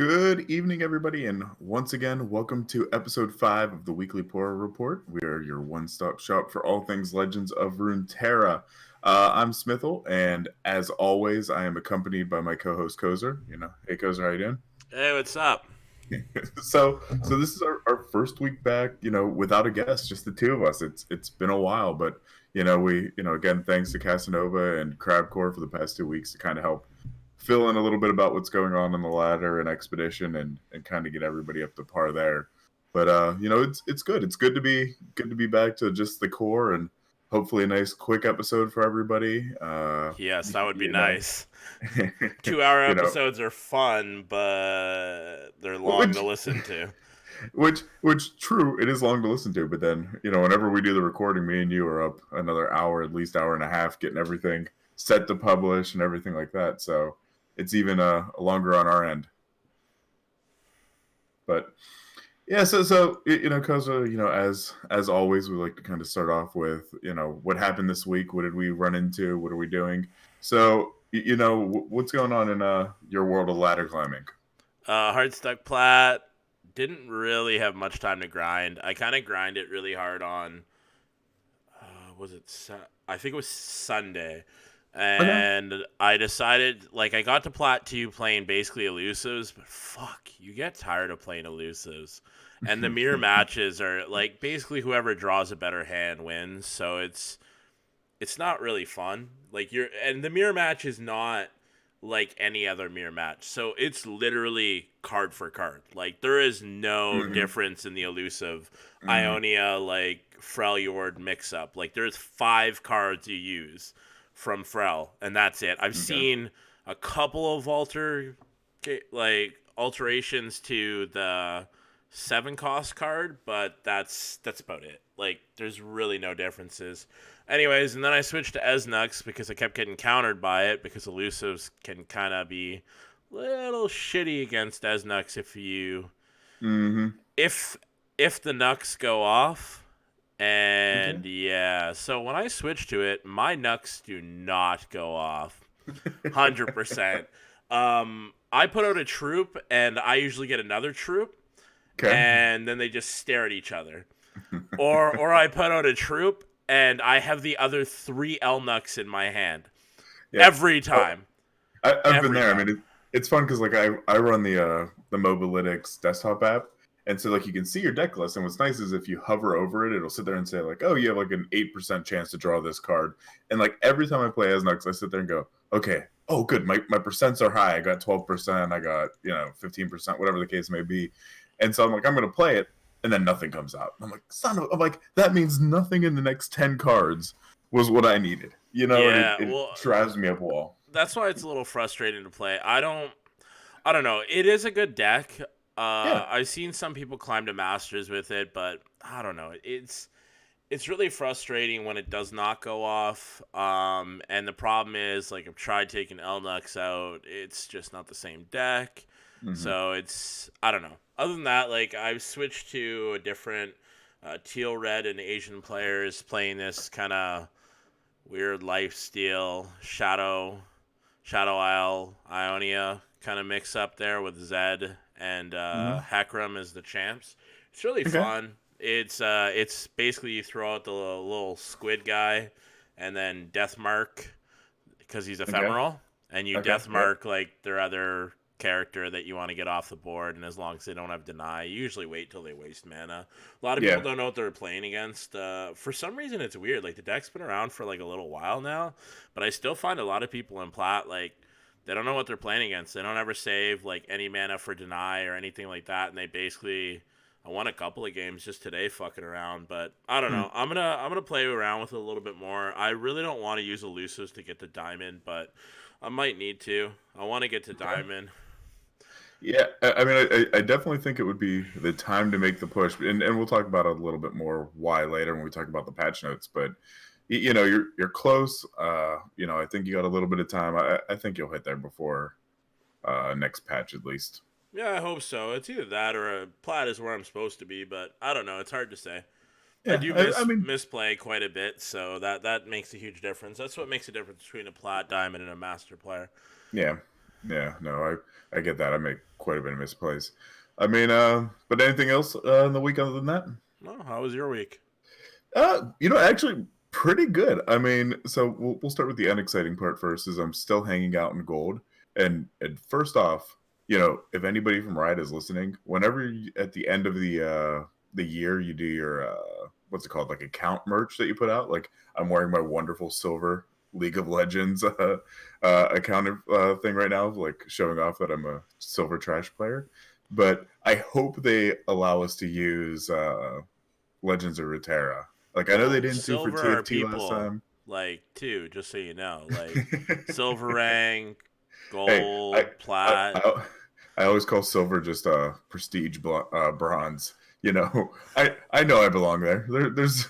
Good evening, everybody, and once again, welcome to episode 5 of the Weekly Pora Report. We are your one-stop shop for all things Legends of Runeterra. I'm Smithel, and as always, I am accompanied by my co-host Cozer. Hey Cozer, how you doing? Hey, what's up? So this is our first week back, without a guest, just the two of us. It's been a while, but again, thanks to Casanova and Crabcore for the past 2 weeks to kind of help fill in a little bit about what's going on in the ladder and expedition and kind of get everybody up to par there. But it's good. It's good to be back to just the core and hopefully a nice quick episode for everybody. Yes, that would be you know, nice. 2 hour you know, episodes are fun, but they're long to which listen to. which true, it is long to listen to, but then, whenever we do the recording, me and you are up another hour, at least hour and a half, getting everything set to publish and everything like that. So it's even longer on our end. But yeah, so Koza, as always, we like to kind of start off with, what happened this week, what did we run into, what are we doing? So, what's going on in your world of ladder climbing? Hard stuck plat. Didn't really have much time to grind. I kind of grind it really hard on. Was it? I think it was Sunday, Okay. and I decided I got to plat 2 playing basically elusives, but fuck, you get tired of playing elusives, and the mirror matches are basically whoever draws a better hand wins. So it's not really fun. And the mirror match is not like any other mirror match. So it's literally card for card. There is no hmm difference in the elusive hmm Ionia Freljord mix up. There's 5 cards you use from Frel and that's it. I've Okay. seen a couple of alterations to the 7 cost card, but that's about it. There's really no differences. Anyways, and then I switched to Esnux because I kept getting countered by it because elusives can kind of be a little shitty against Esnux hmm if if the Nux go off. Okay. And yeah, so when I switch to it, my Nux do not go off. 100%. I put out a troop and I usually get another troop Okay. and then they just stare at each other. Or I put out a troop and I have the other 3 Elnuks in my hand. Yeah. Every Oh, time. I've been Every there. I time. mean, it's fun because I run the Mobalytics desktop app, and so you can see your deck list. And what's nice is if you hover over it, it'll sit there and say oh, you have an 8% chance to draw this card. And every time I play Esnux, I sit there and go, okay, oh good, my percents are high. I got 12%, I got 15%, whatever the case may be. And so I'm gonna play it, and then nothing comes out. I'm like that means nothing in the next 10 cards was what I needed. And it, Yeah, it well, drives me up a wall. that's why it's a little frustrating to play. I don't know. It is a good deck. Yeah. I've seen some people climb to masters with it, but I don't know. It's really frustrating when it does not go off. And the problem is I've tried taking Elnux out. It's just not the same deck. hmm So I don't know. Other than that, I've switched to a different teal red and Asian players playing this kind of weird lifesteal Shadow Isle Ionia kind of mix up there with Zed and hmm Hakram as the champs. It's really Okay. fun. It's basically you throw out the little squid guy, and then Deathmark because he's Okay. ephemeral, and you Okay. Yep. Deathmark their other character that you want to get off the board, and as long as they don't have deny, you usually wait till they waste mana. A lot of people Yeah. don't know what they're playing against. For some reason, it's weird. The deck's been around for a little while now, but I still find a lot of people in plat they don't know what they're playing against. They don't ever save any mana for deny or anything like that, and they basically. I won a couple of games just today fucking around, but I don't Hmm. know. I'm gonna play around with it a little bit more. I really don't want to use elusives to get to diamond, but I might need to. I want to get to Okay. diamond. Yeah. I mean, I definitely think it would be the time to make the push, and we'll talk about it a little bit more why later when we talk about the patch notes. But you're close. I think you got a little bit of time. I think you'll hit there before next patch at least. Yeah, I hope so. It's either that or a plat is where I'm supposed to be, but I don't know. It's hard to say. I Yeah. do I mean, misplay quite a bit, so that makes a huge difference. That's what makes a difference between a plat diamond and a master player. yeah. Yeah, no, I get that. I make quite a bit of misplays. I mean, but anything else in the week other than that? Well, how was your week? Actually, pretty good. I mean, so we'll start with the unexciting part first. Is I'm still hanging out in gold, and first off, if anybody from Riot is listening, whenever at the end of the year you do your what's it called, like account merch that you put out, like I'm wearing my wonderful silver League of Legends account thing right now, like showing off that I'm a silver trash player. But I hope they allow us to use Legends of Runeterra. Like I know they Well, didn't do for silver are TFT last people time. like too, just so you know. Like silver rank, Hey, gold, plat. I always call silver just prestige bronze. I know I belong there. There's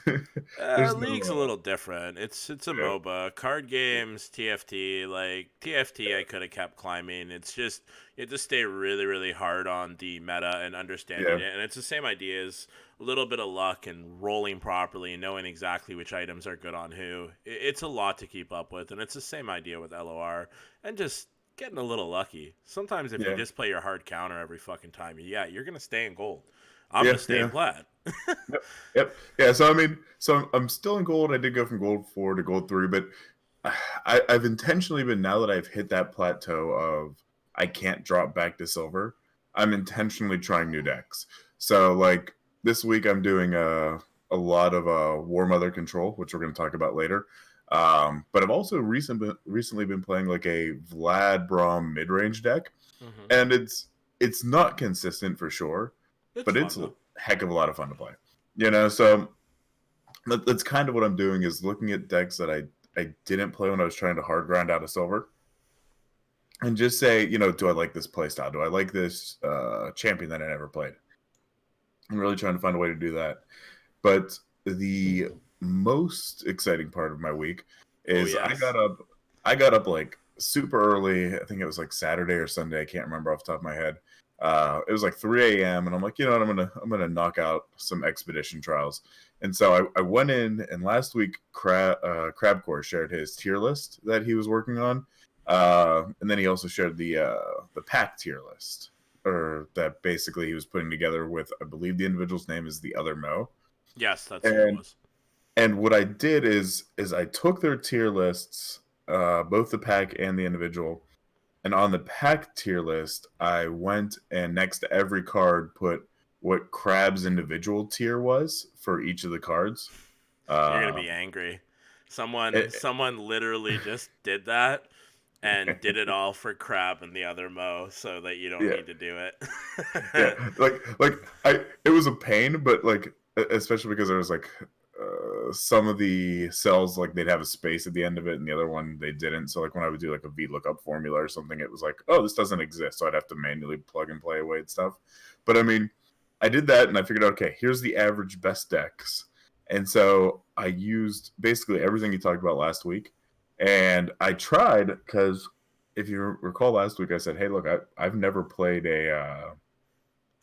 League's a no little different. It's a yeah, MOBA. Card games, TFT, like TFT I could have kept climbing. It's just you have to stay really, really hard on the meta and understanding yeah, it. And it's the same idea as a little bit of luck and rolling properly and knowing exactly which items are good on who. It's a lot to keep up with, and it's the same idea with LOR and just getting a little lucky. Sometimes if you yeah, just play your hard counter every fucking time, yeah, you're gonna stay in gold. I'm yeah, gonna stay in yeah. plat. Yep, yep, yeah. So I mean, I'm still in gold. I did go from gold 4 to gold 3, but I've intentionally been, now that I've hit that plateau of I can't drop back to silver. I'm intentionally trying new decks. So like this week, I'm doing a lot of Warmother Control, which we're going to talk about later. But I've also recently been playing like a Vlad Braum mid range deck, hmm and it's not consistent for sure, It's but it's fun a though. heck of a lot of fun to play. So that's kind of what I'm doing, is looking at decks that I didn't play when I was trying to hard grind out of silver, and just say, do I like this playstyle? Do I like this champion that I never played? I'm really trying to find a way to do that. But the most exciting part of my week Oh is yes. I got up like super early. I think it was like Saturday or Sunday. I can't remember off the top of my head. It was like 3 a.m. and I'm like, what, I'm gonna knock out some expedition trials. And so I went in, and last week Crabcore shared his tier list that he was working on. And then he also shared the pack tier list, or that basically he was putting together with, I believe the individual's name is the other Mo. Yes, that's who it And was. what I did is I took their tier lists, both the pack and the individual, and on the pack tier list, I went and next to every card put what Crab's individual tier was for each of the cards. You're gonna Uh, be angry. Someone it, literally just did that and did it all for Crab and the other Mo so that you don't yeah, need to do yeah, it. like it was a pain, but like especially because there was like some of the cells, like they'd have a space at the end of it, and the other one they didn't. So like when I would do like a VLOOKUP formula or something, it was like, oh, this doesn't exist, so I'd have to manually plug and play away and stuff. But I mean, I did that, and I figured, okay, here's the average best decks, and so I used basically everything you talked about last week, and I tried, because if you recall last week, I said, hey, look, I've never played a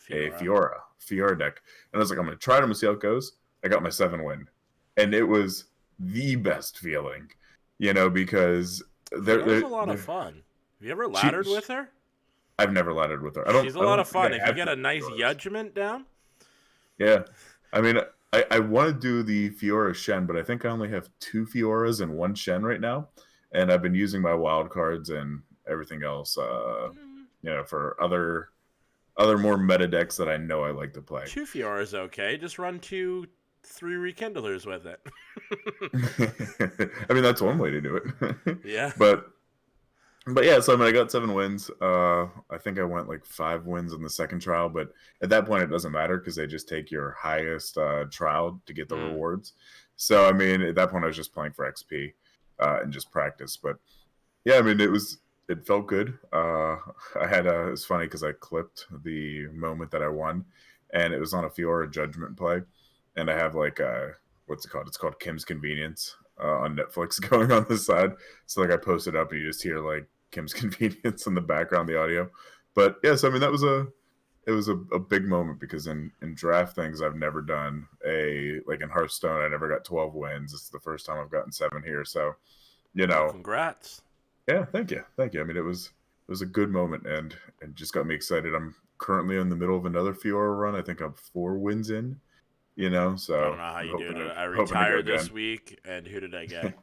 Fiora. Fiora deck, and I was like, I'm gonna try it. I'm gonna see how it goes. I got my 7 win, and it was the best feeling, because Fiora's a lot of they're fun. Have you ever she, laddered with her? I've never laddered with her. She's a I lot don't of think fun. I If you have get a done nice Fioras. judgment down, Yeah, I mean, I want to do the Fiora Shen, but I think I only have 2 Fioras and 1 Shen right now, and I've been using my wild cards and everything else, for other more meta decks that I know I like to play. two Fiora's okay. Just run 3 rekindlers with it. I mean, that's one way to do it. Yeah. but yeah, so I mean, I got 7 wins. I think I went like 5 wins in the second trial, but at that point, it doesn't matter because they just take your highest trial to get the Mm. rewards. So I mean, at that point, I was just playing for XP and just practice. But yeah, I mean, it felt good. It's funny because I clipped the moment that I won, and it was on a Fiora Judgment play, and I have like what's it called? It's called Kim's Convenience on Netflix going on the side. So like I posted up, and you just hear like Kim's Convenience in the background, the audio. But yes, I mean it was a big moment, because in draft things I've never done, a like in Hearthstone I never got 12 wins. This is the first time I've gotten 7 here. So you Well, know congrats. yeah, thank you, thank you. I mean, it was was a good moment, and just got me excited. I'm currently in the middle of another Fiora run. I think I'm 4 wins in. I don't So know how I'm you do hoping it. I hoping to go retired this again. week, and who did I get?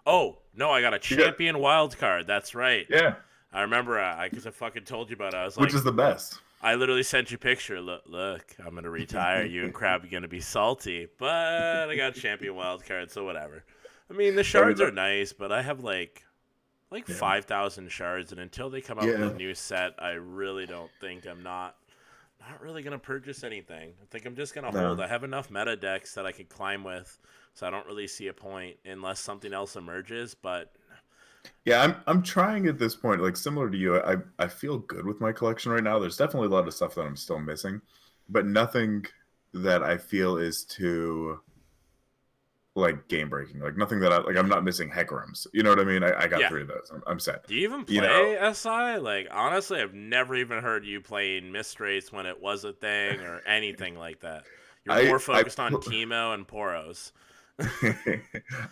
Oh no, I got a You got champion wild card. That's right. yeah, I remember because I fucking told you about it. I was which like, is the best. I literally sent you a picture. Look, I'm gonna retire. You and Crab are gonna be salty, but I got champion wild card, so whatever. I mean, the I mean, shards are nice, but I have like yeah, 5,000 shards, and until they come out with yeah. a new set, I really don't think I'm not really gonna purchase anything. I think I'm just gonna hold. No. I have enough meta decks that I could climb with, so I don't really see a point unless something else emerges. But Yeah, I'm trying at this point, like similar to you. I feel good with my collection right now. There's definitely a lot of stuff that I'm still missing, but nothing that I feel is too like game breaking. Like nothing that I'm not missing Hecarim's. You know what I mean? I got yeah, 3 of those. I'm set. do you even You know, play SI? Like honestly, I've never even heard you playing Mistrace when it was a thing or anything like that. You're more I focused on Teemo and Poros.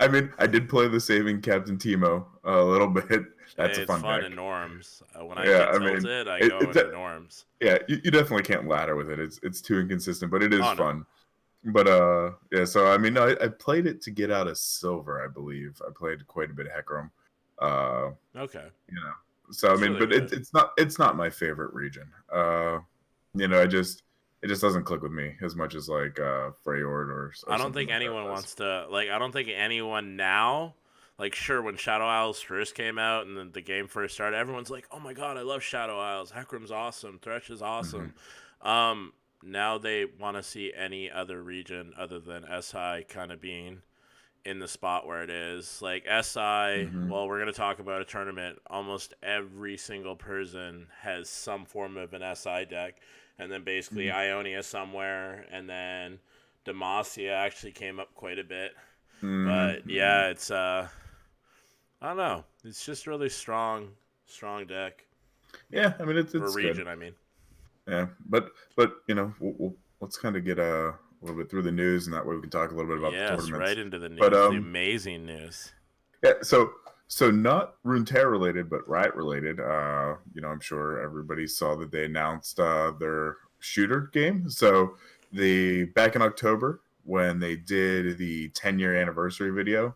I mean, I did play the Saving Captain Timo a little bit. That's a It's fun fun deck. in norms. When I Yeah, get I mean, tilted, I it, go it into de- norms. yeah, you definitely can't ladder with it. It's too inconsistent, but it is Oh no. fun. But yeah. So I mean, no, I played it to get out of silver. I believe I played quite a bit of Hecarim. Uh, Okay. you know, so I It's mean, really but good. it's not my favorite region. It just doesn't click with me as much as like Freyord or I don't something think like that anyone does. wants to like. I don't think anyone now. Like, sure, when Shadow Isles first came out and the game first started, everyone's like, "Oh my god, I love Shadow Isles. Hecarim's awesome. Thresh is Hmm. awesome." Um, Now they want to see any other region other than SI kind of being in the spot where it is. Like SI, Hmm. well, we're gonna talk about a tournament. Almost every single person has some form of an SI deck, and then basically Ionia somewhere, and then Demacia actually came up quite a bit. Hmm. But Hmm. yeah, it's I don't know. It's just really strong deck Yeah, I mean or it's good. region. I mean, Yeah, but let's kind of get a little bit through the news, and that way we can talk a little bit about the yes, right tournaments. into the But news, the amazing news. yeah, so not Runeterra related, but Riot related. I'm sure everybody saw that they announced their shooter game. So the back in October when they did the 10-year anniversary video,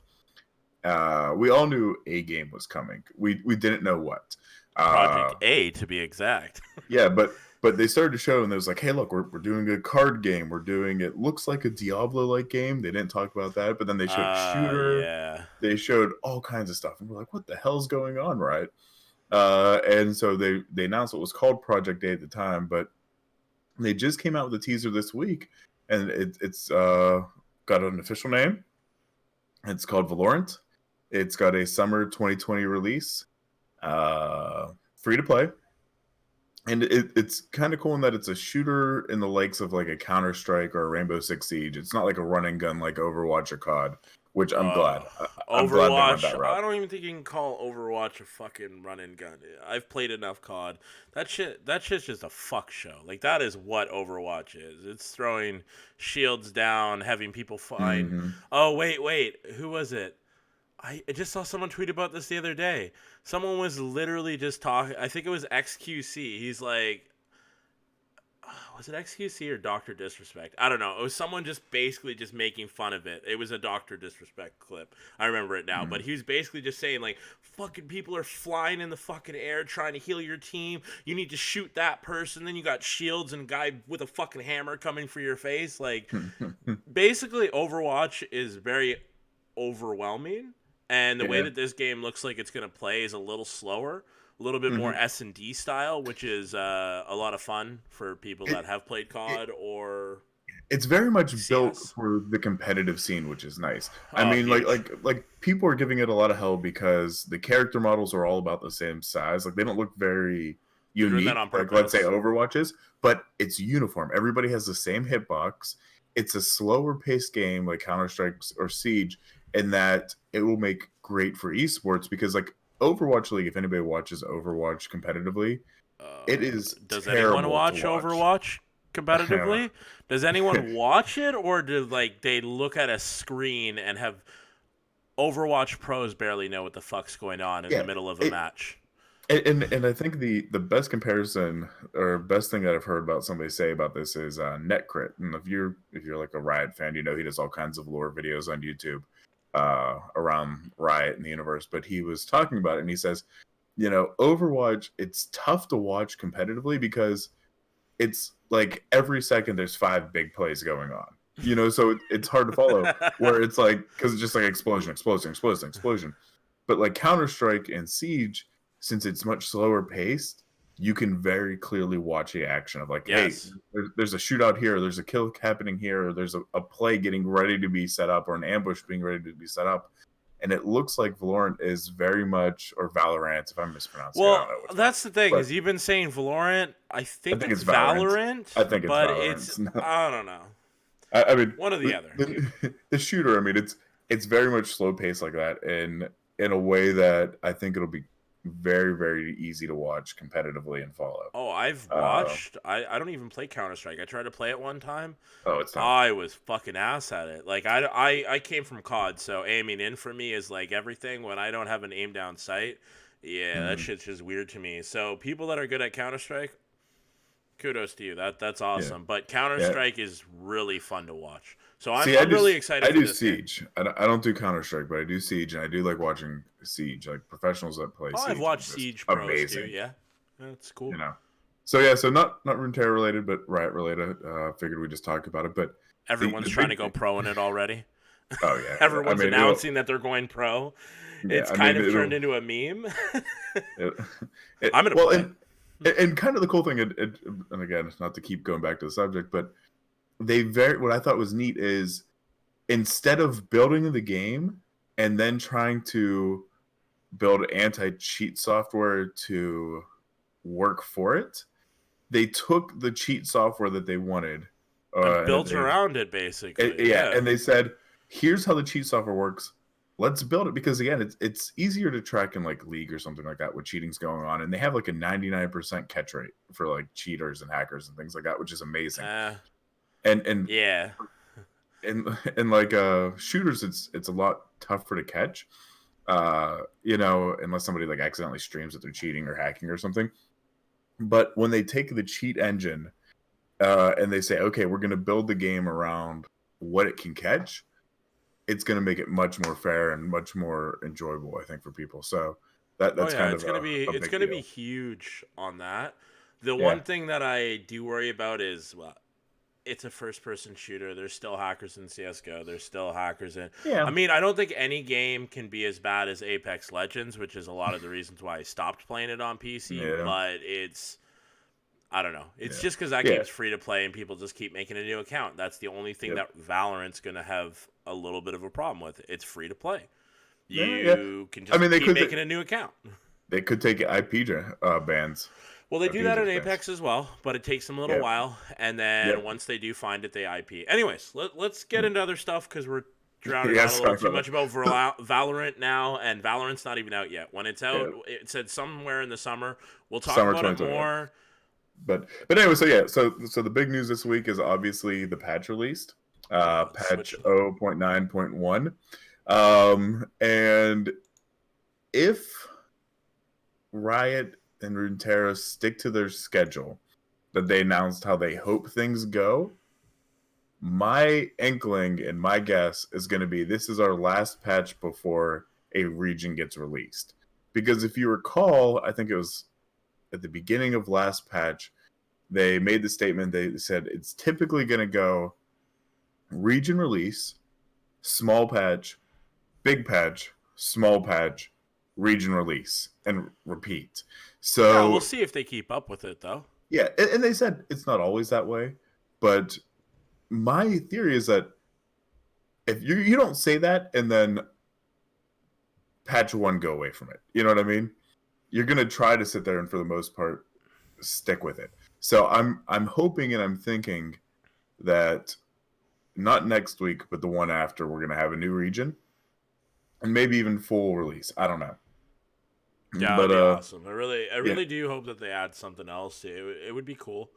we all knew a game was coming. We didn't know what. Project Uh, A to be exact. Yeah, but they started to show, and it was like, hey, look, we're doing a card game. We're doing it looks like a Diablo like game. They didn't talk about that, but then they showed a shooter. Yeah. They showed all kinds of stuff, and we're like, what the hell's going on, right? And so they announced what was called Project A at the time, but they just came out with a teaser this week, and it's got an official name. It's called Valorant. It's got a summer 2020 release, free to play, and it's kind of cool in that it's a shooter in the likes of like a Counter Strike or a Rainbow Six Siege. It's not like a run and gun like Overwatch or COD, which I'm glad. I'm glad they went Overwatch. that I route. don't even think you can call Overwatch a fucking run and gun. I've played enough COD. That shit's just a fuck show. Like that is what Overwatch is. It's throwing shields down, having people find. Hmm. Oh wait, who was it? I just saw someone tweet about this the other day. Someone was literally just talking. I think it was XQC. He's like, was it XQC or Doctor Disrespect? I don't know. It was someone just basically just making fun of it. It was a Doctor Disrespect clip. I remember it now. But he was basically just saying like, fucking people are flying in the fucking air trying to heal your team. You need to shoot that person. Then you got shields and a guy with a fucking hammer coming for your face. Like, basically, Overwatch is very overwhelming, and the way Yeah. that this game looks like it's going to play is a little slower, a little bit more Hmm. S&D style, which is a lot of fun for people It, that have played it COD or it's very much built CS. for the competitive scene, which is nice. I Oh, mean, huge. like people are giving it a lot of hell because the character models are all about the same size. Like they don't look very They're doing that unique, on like let's say purpose. Overwatch is, but it's uniform. Everybody has the same hitbox. It's a slower paced game like Counter Strike or Siege, in that it will make great for esports because like Overwatch League, if anybody watches Overwatch competitively, it is Does anyone terrible to watch watch. Overwatch competitively? Does anyone watch it, or do like they look at a screen and have Overwatch pros barely know what the fuck's going on in the Yeah, middle of a it match? And I think the best comparison or best thing that I've heard about somebody say about this is Netcrit. And if you're like a Riot fan, you know he does all kinds of lore videos on YouTube around Riot and the universe. But he was talking about it, and he says, Overwatch, it's tough to watch competitively because it's like every second there's 5 big plays going on. So it's hard to follow. Where it's like because it's just like explosion, explosion, explosion, explosion. But like Counter-Strike and Siege, since it's much slower paced, you can very clearly watch the action of like, Yes. hey, there's a shootout here, there's a kill happening here, or there's a play getting ready to be set up, or an ambush being ready to be set up. And it looks like Valorant is very much, or Valorant, if I'm mispronouncing it, I Well, don't know which that's the thing, one. is you've been saying Valorant. I I think think it's it's Valorant. Valorant, I think it's but Valorant. No. I don't know. I mean, One or the other. The shooter. I mean, it's very much slow paced like that, in a way that I think it'll be very, very easy to watch competitively and follow. Oh, I've watched. I don't even play Counter-Strike. I tried to play it one time. Oh, it's tough. I was fucking ass at it. Like I came from COD, so aiming in for me is like everything. When I don't have an aim down sight, that shit's just weird to me. So people that are good at Counter-Strike, kudos to you. That's awesome. Yeah. But Counter-Strike is really fun to watch. So I'm I'm really excited. I for do this Siege. I don't do Counter-Strike, but I do Siege, and I do like watching Siege, like professionals that play Siege. I've watched Siege pros amazing. too. Yeah, that's cool. So not Runeterra related, but Riot related. Figured we just talk about it, but everyone's trying to go pro in it already. Oh yeah, everyone's announcing that they're going pro. Yeah, it's kind of turned into a meme. I'm gonna play. And kind of the cool thing, and again, not to keep going back to the subject, but what I thought was neat is instead of building the game and then trying to build anti-cheat software to work for it, they took the cheat software that they wanted and built around it, basically. And they said, here's how the cheat software works. Let's build it, because again, it's easier to track in like League or something like that with cheating's going on, and they have like a 99% catch rate for like cheaters and hackers and things like that, which is amazing. And yeah, and like shooters, it's a lot tougher to catch, unless somebody like accidentally streams that they're cheating or hacking or something. But when they take the cheat engine and they say, okay, we're going to build the game around what it can catch, it's going to make it much more fair and much more enjoyable, I think, for people. So that's kind of it's going to be huge on that. The one thing that I do worry about is, well, it's a first-person shooter. There's still hackers in CS:GO. There's still hackers in. Yeah. I mean, I don't think any game can be as bad as Apex Legends, which is a lot of the reasons why I stopped playing it on PC. Yeah. But I don't know. It's just because that game's free to play and people just keep making a new account. That's the only thing that Valorant's going to have a little bit of a problem with. It's free to play. You can just keep making a new account. They could take IP bans. Well, they do that at Apex as well, but it takes them a little while. And then once they do find it, they IP. Anyways, let's get into other stuff because we're drowning out a little too much about Valorant now, and Valorant's not even out yet. When it's out, it said somewhere in the summer. We'll talk about it more. But anyway, so the big news this week is obviously the patch released, patch 0.9.1, and if Riot and Runeterra stick to their schedule that they announced how they hope things go, my inkling and my guess is going to be this is our last patch before a region gets released. Because if you recall, I think it was at the beginning of last patch, they made the statement, they said it's typically going to go region release, small patch, big patch, small patch, region release, and repeat. So we'll see if they keep up with it, though. Yeah, and they said it's not always that way, but my theory is that if you don't say that and then patch 1 go away from it, you know what I mean? You're gonna try to sit there and for the most part stick with it. So I'm hoping and I'm thinking that not next week, but the one after, we're gonna have a new region and maybe even full release. I don't know. Yeah, that'd be awesome. I really do hope that they add something else. It would be cool,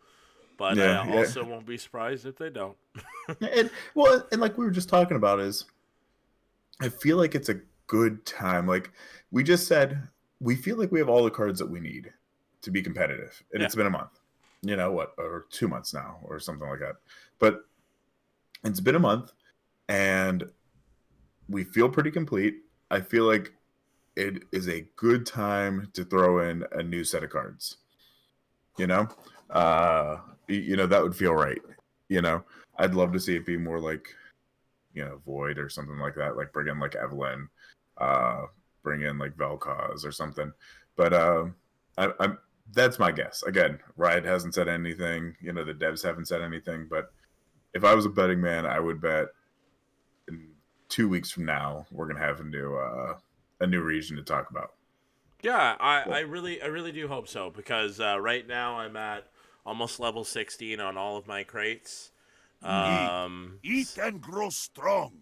but I also won't be surprised if they don't. and like we were just talking about, is I feel like it's a good time. Like we just said, we feel like we have all the cards that we need to be competitive, and Yeah. it's been a month, or 2 months now, or something like that. But it's been a month, and we feel pretty complete. I feel like it is a good time to throw in a new set of cards. That would feel right. I'd love to see it be more like, Void or something like that. Like bring in like Evelyn, bring in like Vel'Koz or something. But I'm that's my guess. Again, Riot hasn't said anything. The devs haven't said anything. But if I was a betting man, I would bet in 2 weeks from now we're gonna have a new region to talk about. Yeah, I really do hope so, because right now I'm at almost level 16 on all of my crates. Eat and grow strong.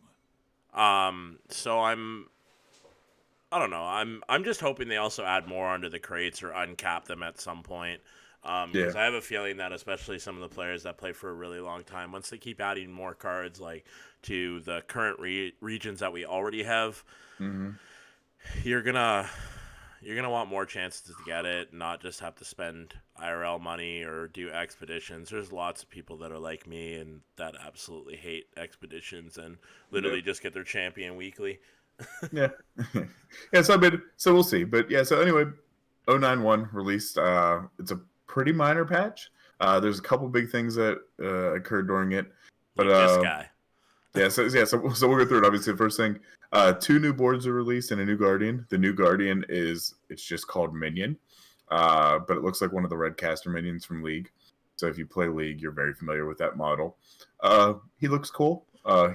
So I don't know. I'm just hoping they also add more onto the crates or uncap them at some point. Because I have a feeling that especially some of the players that play for a really long time, once they keep adding more cards like to the current regions that we already have, you're gonna want more chances to get it, not just have to spend IRL money or do expeditions. There's lots of people that are like me and that absolutely hate expeditions and literally just get their champion weekly. Yeah. Yeah, so we'll see. But yeah, so anyway, 091 released. It's a pretty minor patch. There's a couple big things that occurred during it. But Like this guy. So we'll go through it. Obviously, the first thing, 2 new boards are released and a new Guardian. The new Guardian it's just called Minion, but it looks like one of the red caster minions from League. So if you play League, you're very familiar with that model. He looks cool.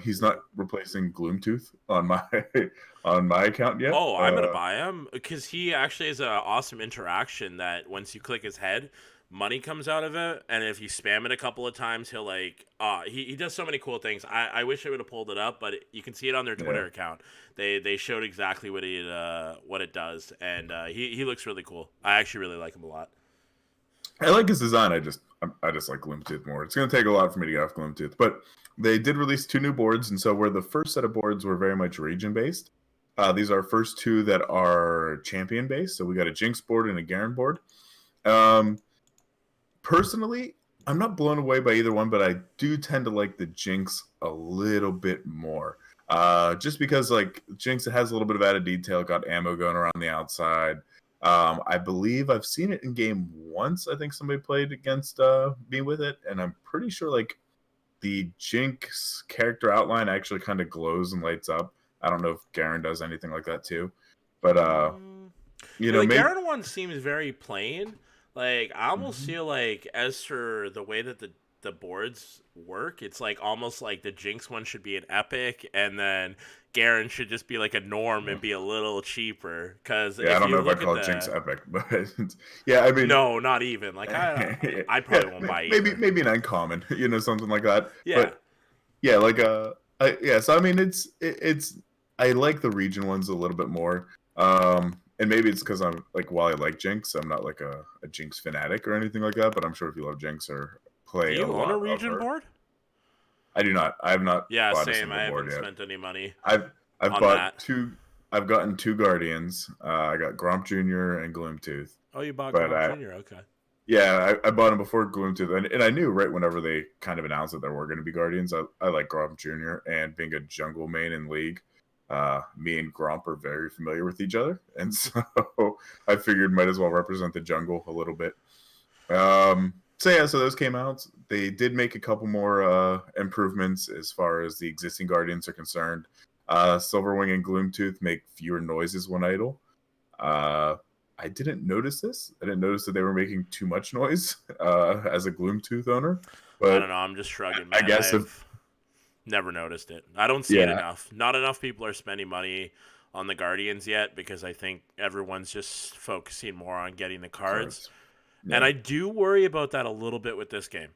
He's not replacing Gloomtooth on my account yet. Oh, I'm gonna buy him because he actually has an awesome interaction that once you click his head, money comes out of it, and if you spam it a couple of times, he'll he does so many cool things. I wish I would have pulled it up, but you can see it on their Twitter account. They showed exactly what it does, and he looks really cool. I actually really like him a lot. I like his design. I just like Gloomtooth more. It's going to take a lot for me to get off Gloomtooth, but they did release 2 new boards, and so where the first set of boards were very much region based, these are first 2 that are champion based. So we got a Jinx board and a Garen board. Personally, I'm not blown away by either one, but I do tend to like the Jinx a little bit more. Just because like Jinx, it has a little bit of added detail, got ammo going around the outside. I believe I've seen it in game once. I think somebody played against me with it, and I'm pretty sure like the Jinx character outline actually kind of glows and lights up. I don't know if Garen does anything like that too, but the Garen one seems very plain. Like I almost feel like as for the way that the boards work, it's like almost like the Jinx one should be an epic, and then Garen should just be like a norm and be a little cheaper. Because I don't know if I call it Jinx epic, but yeah, I mean, no, not even. Like I probably won't buy either. Maybe an uncommon, something like that. Yeah, but yeah, like So I mean, it's I like the region ones a little bit more. And maybe it's because I'm like, while I like Jinx, I'm not like a Jinx fanatic or anything like that. But I'm sure if you love Jinx or play do you a lot own a region board? I do not. I have not. Yeah, bought same. I haven't yet. spent any money. I've bought that. 2. I've gotten 2 Guardians. I got Gromp Jr. and Gloomtooth. Oh, you bought Gromp Jr. Okay. Yeah, I bought him before Gloomtooth, and I knew right whenever they kind of announced that there were going to be Guardians. I like Gromp Jr. and being a jungle main in League. Me and Gromp are very familiar with each other, and so I figured might as well represent the jungle a little bit. So those came out. They did make a couple more improvements as far as the existing Guardians are concerned. Silverwing and Gloomtooth make fewer noises when idle. I didn't notice this. I didn't notice that they were making too much noise as a Gloomtooth owner. But I don't know. I'm just shrugging, man. I guess I've never noticed it. I don't see it enough. Not enough people are spending money on the Guardians yet because I think everyone's just focusing more on getting the cards. Yeah. And I do worry about that a little bit with this game.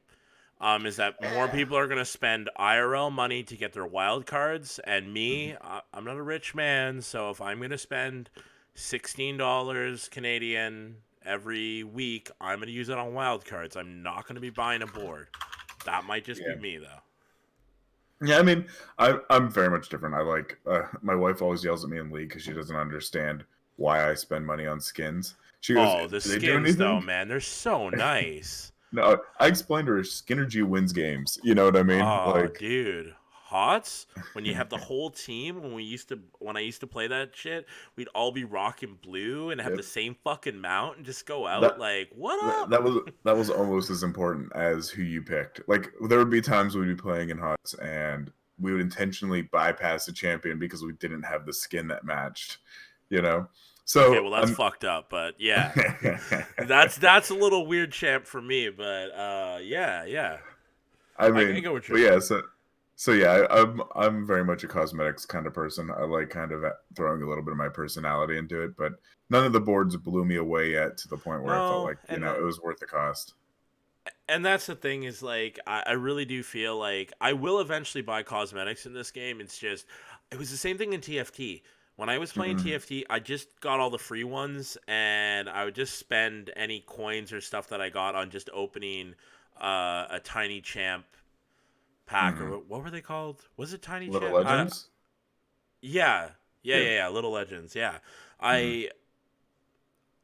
Is that more people are going to spend IRL money to get their wild cards, and me, I'm not a rich man, so if I'm going to spend $16 Canadian every week, I'm going to use it on wild cards. I'm not going to be buying a board. That might just be me, though. Yeah, I mean, I'm very much different. I like my wife always yells at me in League because she doesn't understand why I spend money on skins. She goes, Oh, the "Do they do skins though, anything?" man, they're so nice. No, I explained to her Skinergy wins games. You know what I mean? Oh, Like, dude. Hots, when you have the whole team, when I used to play that shit, we'd all be rocking blue and have yep. the same fucking mount and just go out that like, what that, up? that was that was almost as important as who you picked. Like, there would be times we'd be playing in HOTS and we would intentionally bypass the champion because we didn't have the skin that matched. You know, Okay, so well that's fucked up, but yeah. That's a little weird champ for me, but yeah. I I mean, get what you're but yeah, saying. so yeah, I'm very much a cosmetics kind of person. I like kind of throwing a little bit of my personality into it, but none of the boards blew me away yet to the point where I felt No, like it was worth the cost. and that's the thing is like I really do feel like I will eventually buy cosmetics in this game. It's just it was the same thing in TFT. When I was playing Mm-mm. TFT, I just got all the free ones, and I would just spend any coins or stuff that I got on just opening a tiny champ pack or Mm-hmm. what were they called? Was it tiny Little champ? Legends. Yeah, Yeah. Little Legends. Yeah, Mm-hmm.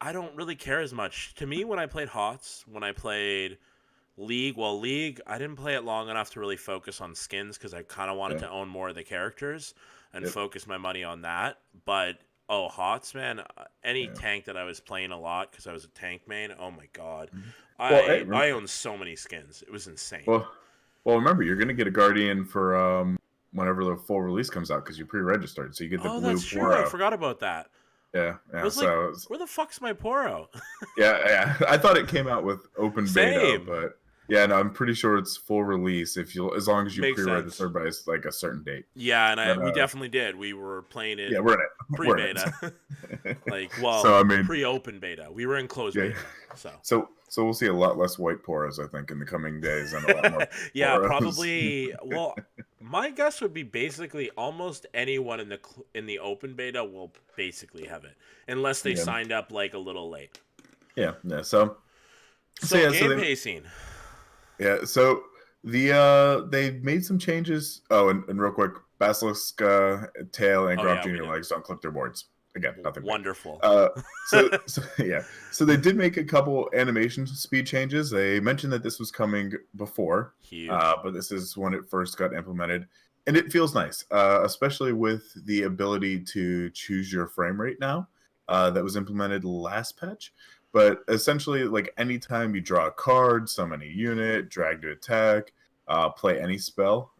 I don't really care as much. To me, when I played HOTS, when I played League, well, League, I didn't play it long enough to really focus on skins because I kind of wanted Yeah. to own more of the characters and Yep. focus my money on that. But HOTS, man, any Yeah. tank that I was playing a lot because I was a tank main. Oh my god, Mhm. Well, hey, I owned so many skins. It was insane. well, remember, you're gonna get a Guardian for whenever the full release comes out because you pre-registered, so you get the Oh, blue that's true. I Poro. forgot about that. Yeah, I yeah. was like, So where the fuck's my Poro? yeah. I thought it came out with open beta, Same. but yeah, no, I'm pretty sure it's full release as long as you Makes sense. pre-register by like a certain date. Yeah, and But we definitely did. We were playing it yeah, we're in it. We're in pre-beta. it. Like, well, So I mean, pre-open beta. We were in closed yeah. beta. So So we'll see a lot less white poros, I think, in the coming days, and a lot more yeah, poros. probably. Well, my guess would be basically almost anyone in the open beta will basically have it, unless they Yeah, signed up like a little late. yeah. So So yeah, game pacing. so they made some changes. Oh, and real quick, Basilisk tail and Oh Gromp yeah, we Junior know. legs don't clip their boards. Again, nothing big. Wonderful. So yeah, so they did make a couple animation speed changes. They mentioned that this was coming before, Huge. but this is when it first got implemented, and it feels nice, especially with the ability to choose your frame rate now. That was implemented last patch, but essentially, like anytime you draw a card, summon a unit, drag to attack, play any spell,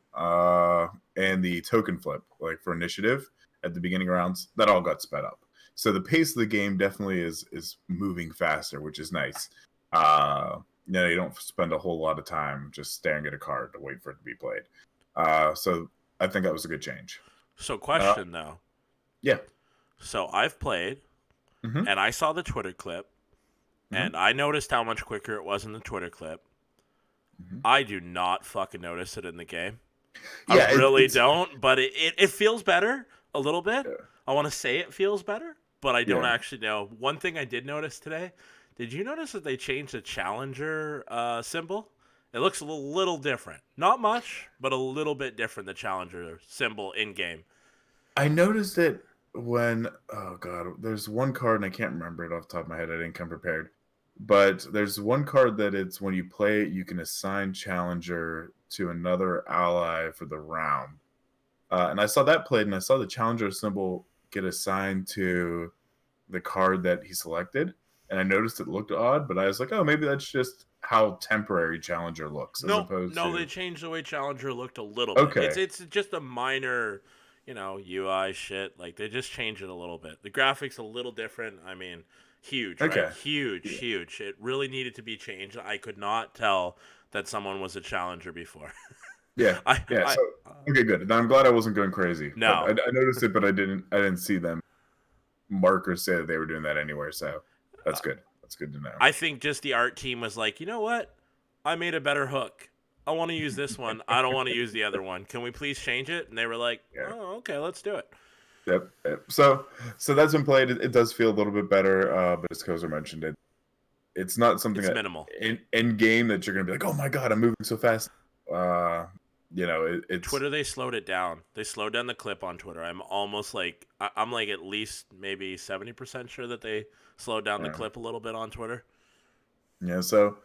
and the token flip, like for initiative at the beginning rounds, that all got sped up. So the pace of the game definitely is moving faster, which is nice. You don't spend a whole lot of time just staring at a card to wait for it to be played. So I think that was a good change. So question though. Yeah. So I've played, Mm-hmm. and I saw the Twitter clip, Mm-hmm. and I noticed how much quicker it was in the Twitter clip. Mm-hmm. I do not fucking notice it in the game. Yeah, I really don't, but it feels better a little bit. Yeah. I want to say it feels better, but I don't Yeah. actually know. One thing I did notice today, did you notice that they changed the challenger symbol? It looks a little different. Not much, but a little bit different, the challenger symbol in-game. I noticed it when there's one card and I can't remember it off the top of my head. I didn't come prepared. But there's one card that it's when you play it, you can assign challenger to another ally for the round. And I saw that played, and I saw the challenger symbol get assigned to the card that he selected. And I noticed it looked odd, but I was like, oh, maybe that's just how temporary challenger looks, as opposed No, to they changed the way challenger looked a little okay, bit. It's just a minor, UI shit. Like they just changed it a little bit. The graphics a little different. I mean, huge, right? okay, Huge. It really needed to be changed. I could not tell that someone was a challenger before. yeah. So okay, good. And I'm glad I wasn't going crazy. No. But I noticed it, but I didn't see them mark or say that they were doing that anywhere. So that's good. That's good to know. I think just the art team was like, you know what? I made a better hook. I want to use this one. I don't want to use the other one. Can we please change it? And they were like, oh, okay, let's do it. Yep. So that's been played. It does feel a little bit better, but as Cozer mentioned, it's not something It's that minimal. in game that you're gonna be like, oh my god, I'm moving so fast. it's Twitter. They slowed it down. They slowed down the clip on Twitter. I'm almost like I'm like at least maybe 70% sure that they slowed down the clip a little bit on Twitter. Yeah, so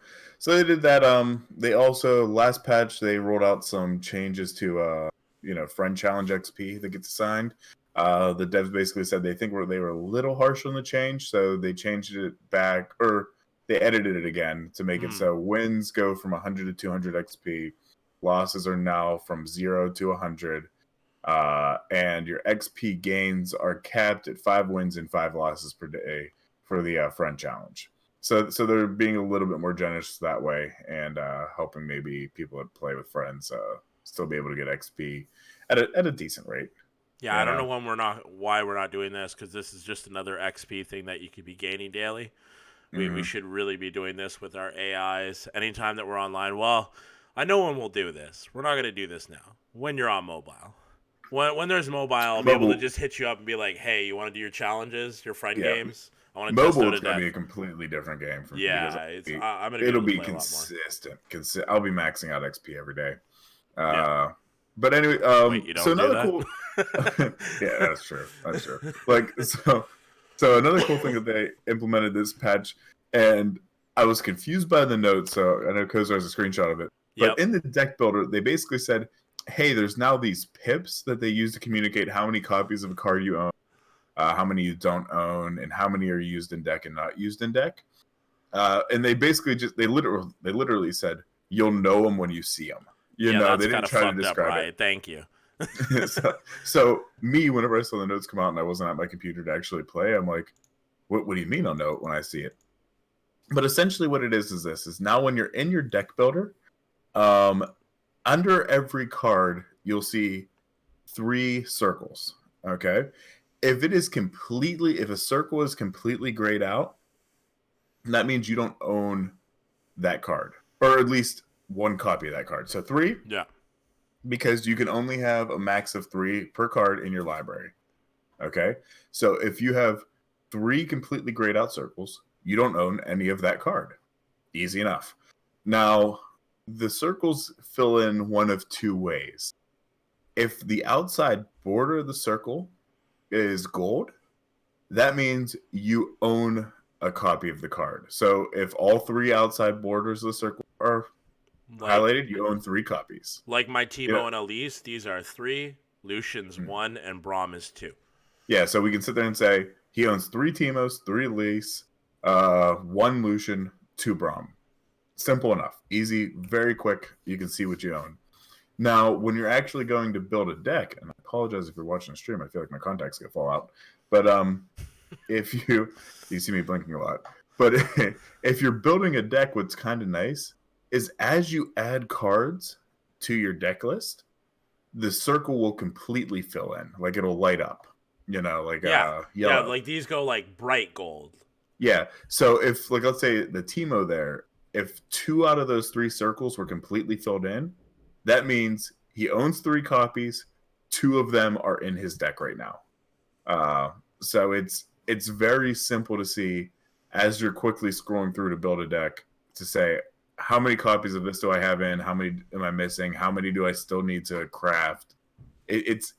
they did that. They also last patch they rolled out some changes to friend challenge XP that gets assigned. The devs basically said they think they were a little harsh on the change, so they changed it back, or they edited it again to make it so wins go from 100 to 200 XP, losses are now from 0 to 100, and your XP gains are capped at 5 wins and 5 losses per day for the friend challenge. So they're being a little bit more generous that way, and helping maybe people that play with friends still be able to get XP at a decent rate. Yeah, I don't know why we're not doing this, because this is just another XP thing that you could be gaining daily. We should really be doing this with our AIs anytime that we're online. Well, I know when we'll do this. We're not going to do this now. When you're on mobile. When there's mobile, I'll be able to just hit you up and be like, hey, you want to do your challenges, your friend games? I want to test mobile. It's going to be a completely different game for me. Yeah, I'm going to it'll be consistent. I'll be maxing out XP every day. But anyway, wait, you don't so another do cool. Yeah, that's true. That's true. Like so another cool thing that they implemented this patch, and I was confused by the notes. So I know Cozer has a screenshot of it. But in the deck builder, they basically said, "Hey, there's now these pips that they use to communicate how many copies of a card you own, how many you don't own, and how many are used in deck and not used in deck." And they basically they literally said, "You'll know them when you see them." They didn't try to describe it. Thank you. so me, whenever I saw the notes come out and I wasn't at my computer to actually play, I'm like, what do you mean I'll know it when I see it? But essentially what it is now when you're in your deck builder, under every card, you'll see 3 circles. Okay. If a circle is completely grayed out, that means you don't own that card, or at least 1 copy of that card. So 3. Yeah. Because you can only have a max of 3 per card in your library. Okay? So if you have 3 completely grayed out circles, you don't own any of that card. Easy enough. Now, the circles fill in one of 2 ways. If the outside border of the circle is gold, that means you own a copy of the card. So if all 3 outside borders of the circle are highlighted, you own 3 copies. Like my Teemo and Elise, these are 3, Lucian's 1, and Braum is 2. Yeah, so we can sit there and say he owns 3 Teemos, 3 Elise, 1 Lucian, 2 Braum. Simple enough. Easy, very quick. You can see what you own. Now, when you're actually going to build a deck, and I apologize if you're watching the stream, I feel like my contact's going to fall out. But if you see me blinking a lot. But if you're building a deck, what's kind of nice is as you add cards to your deck list, the circle will completely fill in. Like it'll light up, like yellow. Yeah, like these go like bright gold. Yeah. So if let's say the Teemo there, if 2 out of those 3 circles were completely filled in, that means he owns 3 copies. 2 of them are in his deck right now. So it's very simple to see as you're quickly scrolling through to build a deck to say, how many copies of this do I have in? How many am I missing? How many do I still need to craft? It's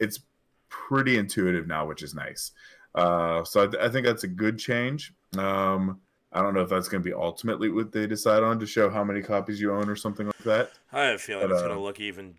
pretty intuitive now, which is nice. So I think that's a good change. I don't know if that's going to be ultimately what they decide on to show how many copies you own or something like that. I have a feeling it's going to look even...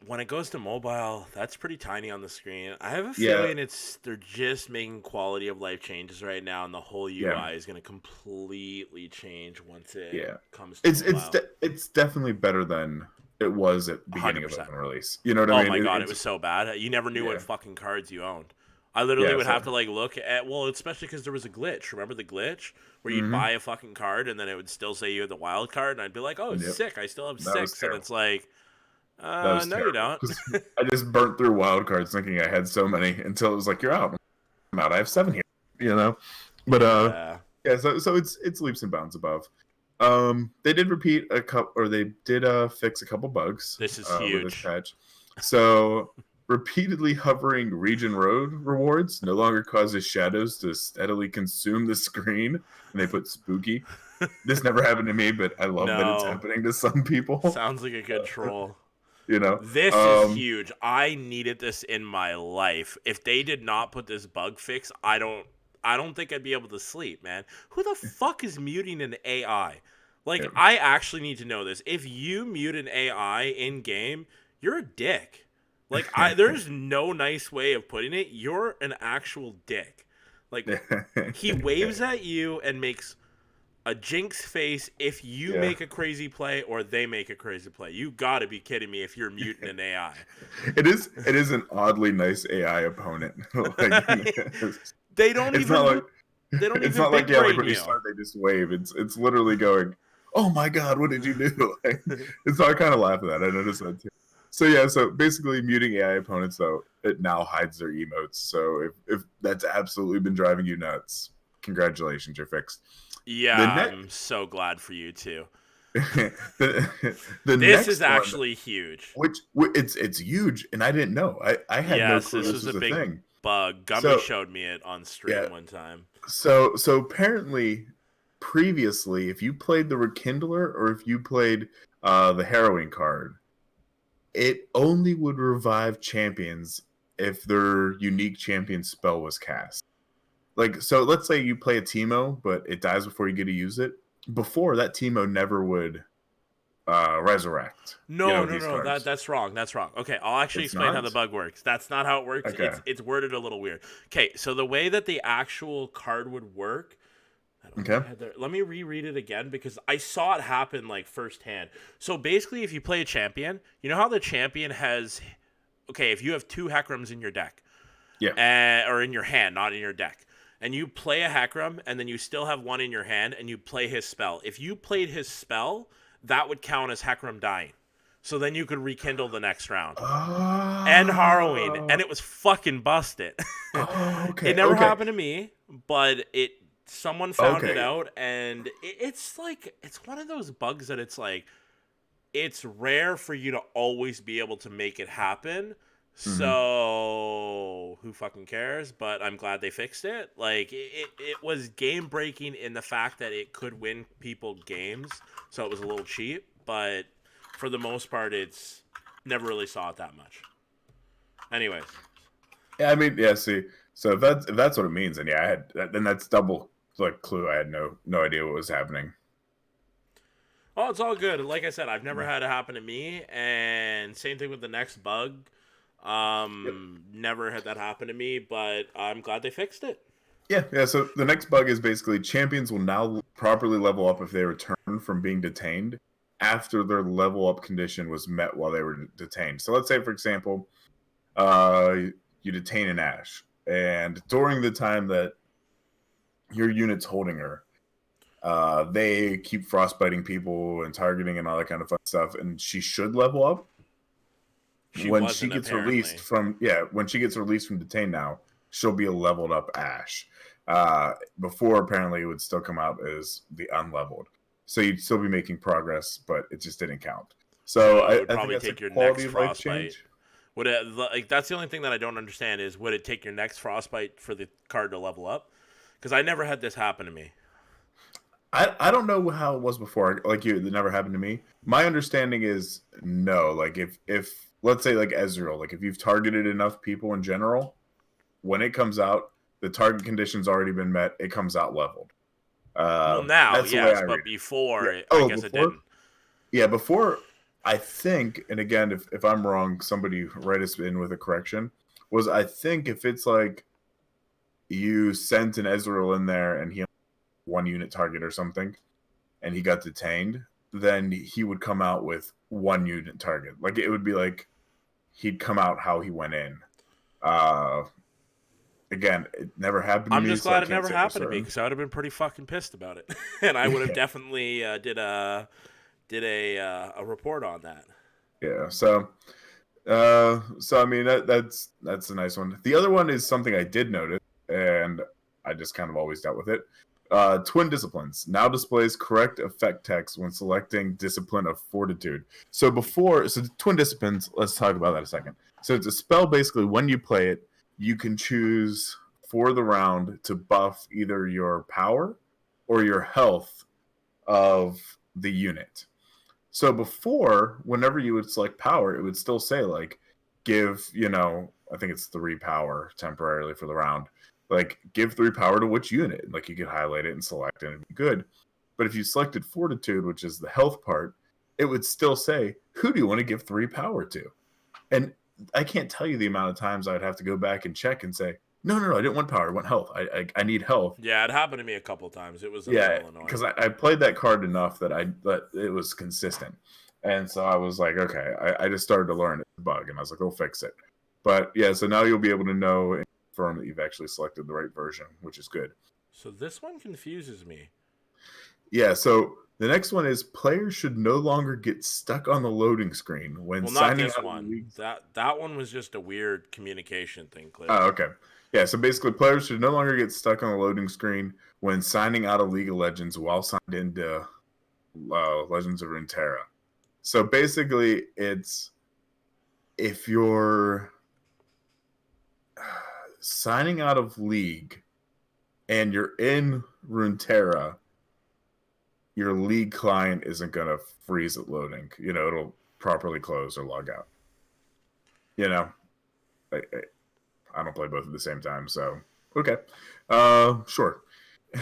when it goes to mobile, that's pretty tiny on the screen. I have a feeling they're just making quality of life changes right now, and the whole UI is going to completely change once it comes to mobile. It's definitely better than it was at the beginning 100%. Of open release. You know what I mean? Oh my god, it was so bad. You never knew what fucking cards you owned. I literally would have to look at, especially because there was a glitch. Remember the glitch where you'd buy a fucking card and then it would still say you had the wild card, and I'd be like, oh, sick, I still have 6, and it's like, no, you don't. I just burnt through wild cards thinking I had so many until it was like, you're out. I'm out. I have 7 here. But so it's leaps and bounds above. They did repeat a couple, or they did fix a couple bugs. This is huge. With this patch. So repeatedly hovering region road rewards no longer causes shadows to steadily consume the screen, and they put spooky. This never happened to me, but I love that it's happening to some people. Sounds like a good troll. You know, This is huge. I needed this in my life. If they did not put this bug fix, I don't think I'd be able to sleep, man. Who the fuck is muting an AI? Like, yeah. I actually need to know this. If you mute an AI in game, you're a dick. Like, there's no nice way of putting it. You're an actual dick. Like, he waves at you and makes a jinx face if you make a crazy play or they make a crazy play. You gotta be kidding me if you're muting an AI. It is an oddly nice AI opponent. Like, they don't it's even not like they don't it's even not like big like brain when you you. start they just wave. It's literally going, oh my god, what did you do? Like, and so I kind of laugh at that. I noticed that too. So yeah, so basically muting AI opponents though, it now hides their emotes. So if that's absolutely been driving you nuts, congratulations, you're fixed. Yeah, The I'm so glad for you too. the This next is one, actually huge. which it's huge, and I didn't know. I had no Yes, clue this this was a was a big thing. bug. Gummy So showed me it on stream yeah, one time. so apparently previously, if you played the Rekindler or if you played the Harrowing card, it only would revive champions if their unique champion spell was cast. Like, so let's say you play a Teemo, but it dies before you get to use it. Before that, Teemo never would resurrect. No, These cards. that's wrong. That's wrong. Okay, I'll actually It's explain how the not. bug works. That's not how it works. Okay. It's worded a little weird. Okay, so the way that the actual card would work, I don't Okay. have let me reread it again because I saw it happen like firsthand. So basically, if you play a champion, you know how the champion has, okay, if you have 2 Hekrams in your deck, Yeah. or in your hand, not in your deck, and you play a Hekram, and then you still have 1 in your hand, and you play his spell. If you played his spell, that would count as Hekram dying. So then you could rekindle the next round. And Harrowing, and it was fucking busted. Oh, okay. It never Okay. happened to me, but someone found it out, and it's like, it's one of those bugs that it's like, it's rare for you to always be able to make it happen. So who fucking cares? But I'm glad they fixed it. Like, it was game breaking in the fact that it could win people games, so it was a little cheap. But for the most part, it's never really saw it that much. Anyways, Yeah, I mean, yeah. See, so if that's what it means, then yeah, then that's double like clue. I had no idea what was happening. oh, it's all good. Like I said, I've never had it happen to me, and same thing with the next bug. Yep. Never had that happen to me, but I'm glad they fixed it. Yeah. So the next bug is basically champions will now properly level up if they return from being detained after their level up condition was met while they were detained. So let's say, for example, you detain an Ashe, and during the time that your unit's holding her, they keep frostbiting people and targeting and all that kind of fun stuff, and she should level up. When she gets released from detain now, she'll be a leveled up Ashe. Before apparently it would still come out as the unleveled, so you'd still be making progress, but it just didn't count. So it would I probably think that's take your a quality next of life frostbite. change. Would it, like, that's the only thing that I don't understand is, would it take your next frostbite for the card to level up? Because I never had this happen to me. I don't know how it was before. Like it never happened to me. My understanding is no. Like if let's say like Ezreal, like if you've targeted enough people in general, when it comes out, the target condition's already been met. It comes out leveled. Well, now, That's the way yes, I but read it. before, Yeah. I Oh, guess it before? didn't. Yeah, before. I think, and again, if I'm wrong, somebody write us in with a correction. Was I think if it's like you sent an Ezreal in there and he had 1 unit target or something, and he got detained, then he would come out with 1 unit target. Like it would be like he'd come out how he went in. Again, it never happened to I'm me. just So glad I it can't never say for happened to me, certain. because I would have been pretty fucking pissed about it, and I would have definitely did a report on that. Yeah. So I mean that's a nice one. The other one is something I did notice, and I just kind of always dealt with it. Twin Disciplines now displays correct effect text when selecting Discipline of Fortitude. So Twin Disciplines, let's talk about that a second. So it's a spell basically when you play it, you can choose for the round to buff either your power or your health of the unit. So before, whenever you would select power, it would still say like, give, I think it's 3 power temporarily for the round. Like, give 3 power to which unit? Like, you could highlight it and select it and it'd be good. But if you selected fortitude, which is the health part, it would still say, who do you want to give 3 power to? And I can't tell you the amount of times I'd have to go back and check and say, no, I didn't want power. I want health. I need health. Yeah, it happened to me a couple times. It was a little annoying. Because I played that card enough that it was consistent. And so I was like, okay, I just started to learn it's a bug, and I was like, I'll fix it. But yeah, so now you'll be able to know and confirm that you've actually selected the right version, which is good. So this one confuses me. Yeah, so the next one is players should no longer get stuck on the loading screen when signing out. Well, not this one. That one was just a weird communication thing, Cliff. Oh, okay. Yeah, so basically players should no longer get stuck on the loading screen when signing out of League of Legends while signed into Legends of Runeterra. So basically it's if you're signing out of League and you're in Runeterra, your League client isn't going to freeze at loading. It'll properly close or log out. I don't play both at the same time, so okay. Sure.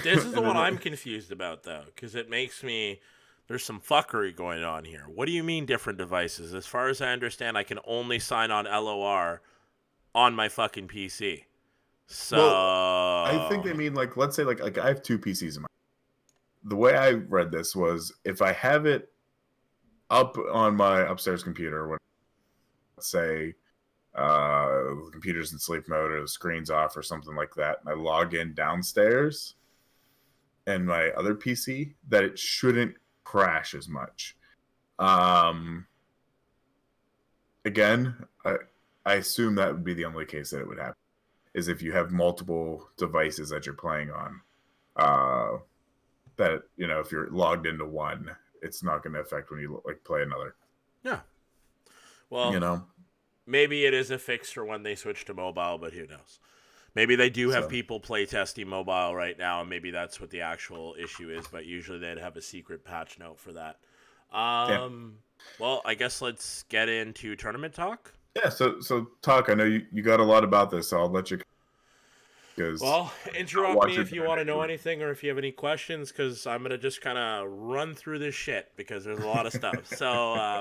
This is the one I'm confused about, though, because it makes me... There's some fuckery going on here. What do you mean different devices? As far as I understand, I can only sign on LOR on my fucking PC. So... Well, I think they mean, like, let's say, like I have 2 PCs in my... The way I read this was, if I have it up on my upstairs computer, when, let's say... the computer's in sleep mode or the screen's off or something like that, and I log in downstairs and my other PC, that it shouldn't crash as much. Again, I assume that would be the only case that it would happen, is if you have multiple devices that you're playing on, that, if you're logged into one, it's not going to affect when you play another. Yeah. Well, maybe it is a fix for when they switch to mobile, but who knows? Maybe they do have people play testing mobile right now, and maybe that's what the actual issue is, but usually they'd have a secret patch note for that. Well, I guess let's get into tournament talk. Yeah, so talk. I know you got a lot about this, so I'll let you... Well, interrupt me if you want to know anything or if you have any questions, because I'm going to just kind of run through this shit, because there's a lot of stuff. So,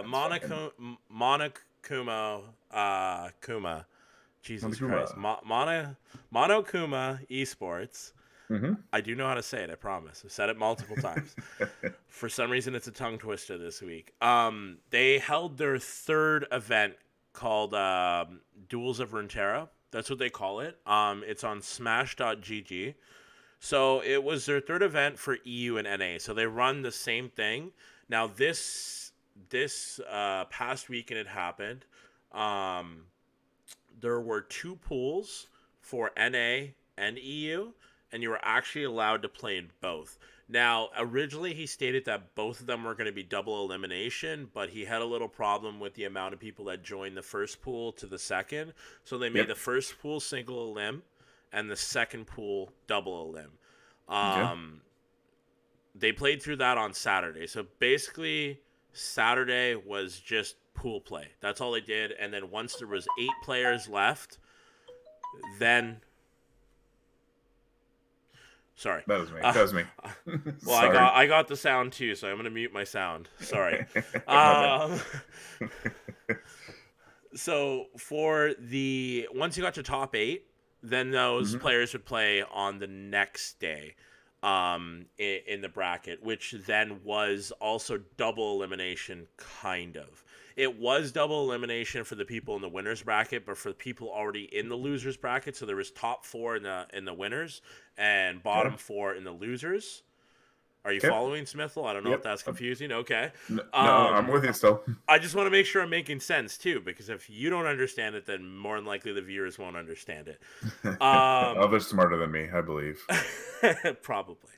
Monokuma... Jesus Christ. Monokuma Esports. Mm-hmm. I do know how to say it, I promise. I've said it multiple times. For some reason, it's a tongue twister this week. They held their 3rd event called Duels of Runeterra. That's what they call it. It's on smash.gg. So it was their 3rd event for EU and NA. So they run the same thing. Now, this past weekend it happened. There were 2 pools for NA and EU, and you were actually allowed to play in both. Now, originally he stated that both of them were going to be double elimination, but he had a little problem with the amount of people that joined the first pool to the second. So they made the first pool single elim and the second pool double elim. They played through that on Saturday. So basically, Saturday was just pool play. That's all they did. And then once there was 8 players left, then... Sorry. That was me. Well, I got the sound too, so I'm going to mute my sound. Sorry. So for once you got to top 8, then those players would play on the next day in the bracket, which then was also double elimination, kind of. It was double elimination for the people in the winners bracket, but for the people already in the losers bracket, so there was top 4 in the winners and bottom 4 in the losers. Are you following, Smithel? I don't know if that's confusing. Okay. No, I'm with you still. I just want to make sure I'm making sense, too, because if you don't understand it, then more than likely the viewers won't understand it. They're smarter than me, I believe. Probably.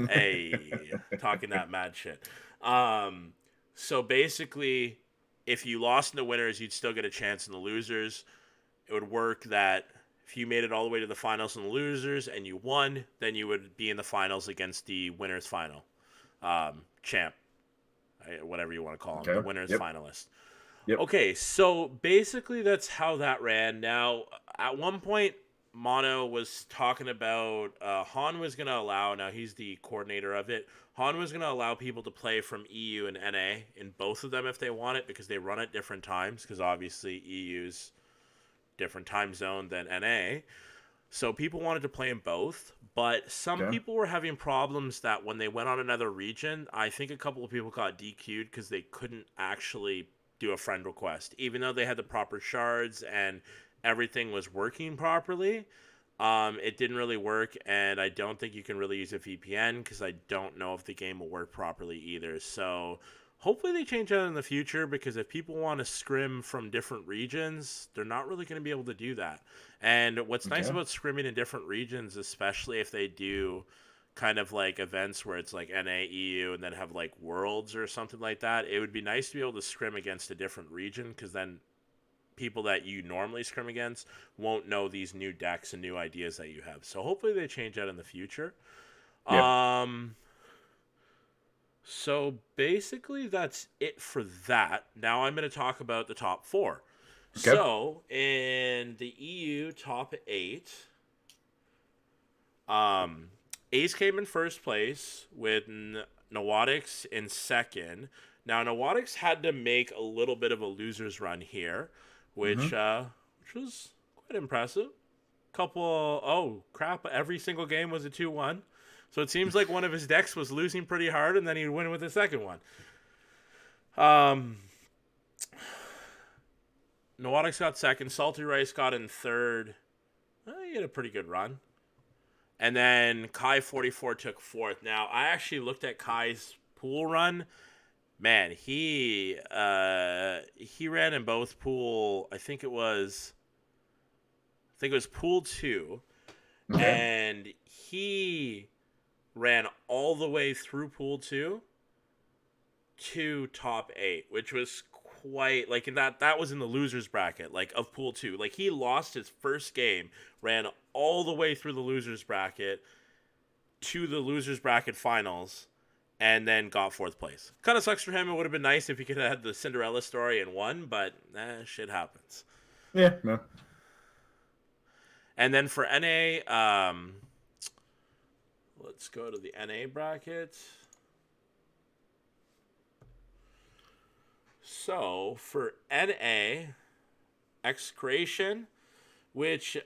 Hey, talking that mad shit. So basically, if you lost in the winners, you'd still get a chance in the losers. It would work that if you made it all the way to the finals in the losers and you won, then you would be in the finals against the winners final champ. whatever you want to call them, Okay. the winners Yep. finalists. Yep. Okay, so basically that's how that ran. Now, at one point, Mono was talking about Han was going to allow, now he's the coordinator of it, Han was going to allow people to play from EU and NA in both of them if they want it, because they run at different times, because obviously EU's different time zone than NA. So people wanted to play in both, but some people were having problems that when they went on another region, I think a couple of people got DQ'd because they couldn't actually do a friend request, even though they had the proper shards and everything was working properly. It didn't really work, and I don't think you can really use a VPN because I don't know if the game will work properly either. So hopefully they change that in the future, because if people want to scrim from different regions, they're not really going to be able to do that. And what's nice about scrimming in different regions, especially if they do kind of like events where it's like NA, EU, and then have like Worlds or something like that, it would be nice to be able to scrim against a different region, because then people that you normally scrim against won't know these new decks and new ideas that you have. So hopefully they change that in the future. Yep. So basically that's it for that. Now I'm going to talk about the top 4. Okay. So in the EU top 8, Ace came in first place with Nawatix in second. Now Nawatix had to make a little bit of a loser's run here, which was quite impressive. Oh crap, every single game was a 2-1. So it seems like one of his decks was losing pretty hard, and then he'd win with the second one. Nawatix got second. Salty Rice got in third. He had a pretty good run. And then Kai44 took fourth. Now, I actually looked at Kai's pool run. Man, he ran in both pool. I think it was pool 2. Okay. And he ran all the way through pool 2 to top 8, which was quite like that was in the losers bracket, like of pool 2. Like he lost his first game, ran all the way through the losers bracket to the losers bracket finals, and then got 4th place. Kind of sucks for him. It would have been nice if he could have had the Cinderella story and won, but shit happens. Yeah, no. And then for NA, let's go to the NA bracket. So for NA, Execration, which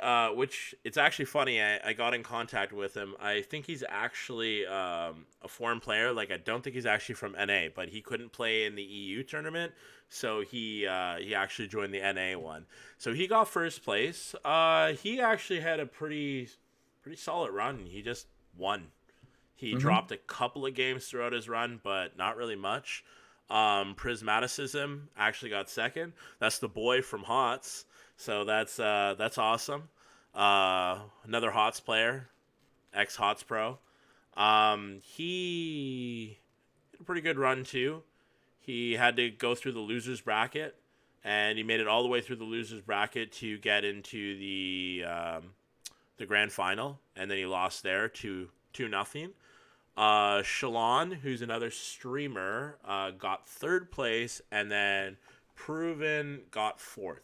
it's actually funny. I got in contact with him. I think he's actually a foreign player. Like I don't think he's actually from NA, but he couldn't play in the EU tournament, so he actually joined the NA one. So he got first place. He actually had a pretty solid run. He just won. He dropped a couple of games throughout his run, but not really much. Prismaticism actually got second. That's the boy from HOTS. So that's awesome. Another HOTS player, ex-HOTS pro. He had a pretty good run too. He had to go through the losers bracket, and he made it all the way through the losers bracket to get into the grand final, and then he lost there to 2-0. Shalon, who's another streamer, got 3rd place, and then Proven got 4th.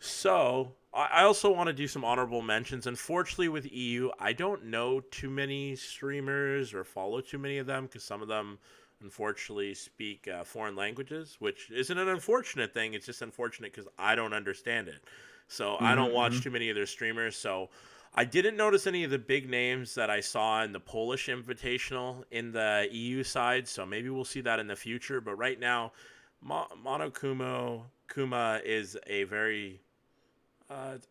So, I also want to do some honorable mentions. Unfortunately, with EU, I don't know too many streamers or follow too many of them, because some of them, unfortunately, speak foreign languages, which isn't an unfortunate thing. It's just unfortunate because I don't understand it. So, I don't watch too many of their streamers. So, I didn't notice any of the big names that I saw in the Polish Invitational in the EU side, so maybe we'll see that in the future. But right now, Monokuma is a very...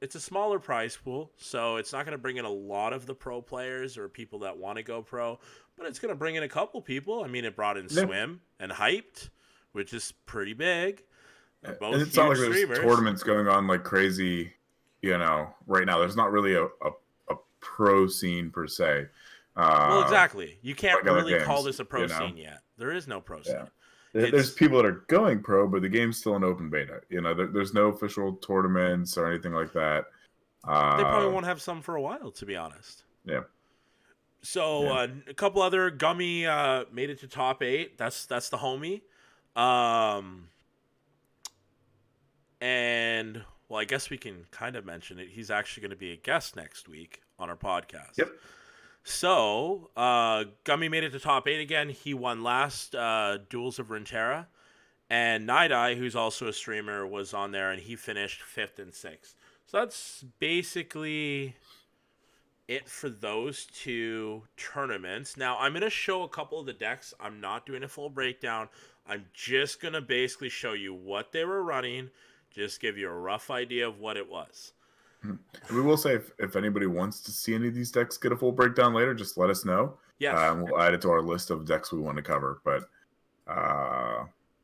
it's a smaller prize pool, so it's not going to bring in a lot of the pro players or people that want to go pro, but it's going to bring in a couple people. I mean, it brought in Swim and Hyped, which is pretty big. They're both and it's not like streamers. there's tournaments going on like crazy, right now. There's not really a pro scene per se. Well, exactly. You can't like really games, call this a pro scene yet. There is no pro scene. There's people that are going pro, but the game's still in open beta. There's no official tournaments or anything like that. They probably won't have some for a while, to be honest. Yeah. So a couple other Gummy made it to top 8. That's the homie. And well, I guess we can kind of mention it. He's actually going to be a guest next week on our podcast. Yep. So Gummy made it to top 8 again. He won last Duels of Runeterra. And Night Eye, who's also a streamer, was on there, and he finished 5th and 6th. So that's basically it for those 2 tournaments. Now, I'm going to show a couple of the decks. I'm not doing a full breakdown. I'm just going to basically show you what they were running, just give you a rough idea of what it was. We will say if anybody wants to see any of these decks get a full breakdown later, just let us know. Yes. We'll add it to our list of decks we want to cover. But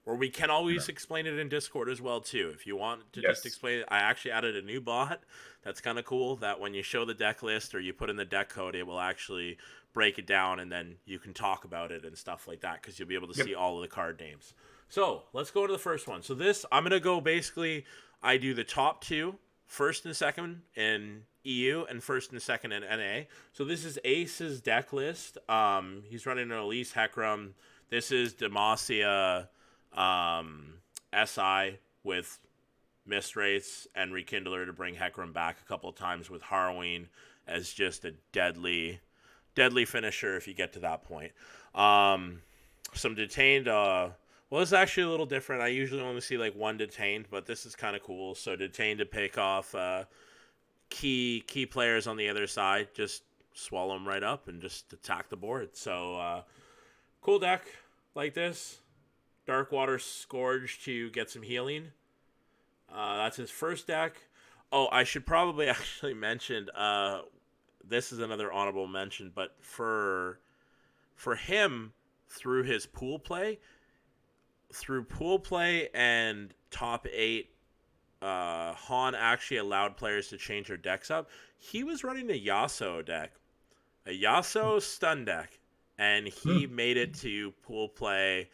or we can always explain it in Discord as well, too. If you want to just explain it, I actually added a new bot. That's kind of cool, that when you show the deck list or you put in the deck code, it will actually break it down, and then you can talk about it and stuff like that, because you'll be able to see all of the card names. So, let's go to the first one. So this, I'm going to go basically, I do the top 2, first and second in EU, and first and second in NA. So this is Ace's deck list. He's running an Elise Hecarim. This is Demacia SI with Mist Wraiths and Rekindler to bring Hecarim back a couple of times, with Harrowing as just a deadly finisher if you get to that point. Some Detained, well, it's actually a little different. I usually only see like 1 Detained, but this is kind of cool. So Detained to pick off key players on the other side, just swallow them right up and just attack the board. So cool deck like this. Darkwater Scourge to get some healing. That's his first deck. Oh, I should probably actually mention, this is another honorable mention, but for him, through his pool play and top 8, Han actually allowed players to change their decks up. He was running a Yasuo deck, a Yasuo stun deck, and he made it to pool play,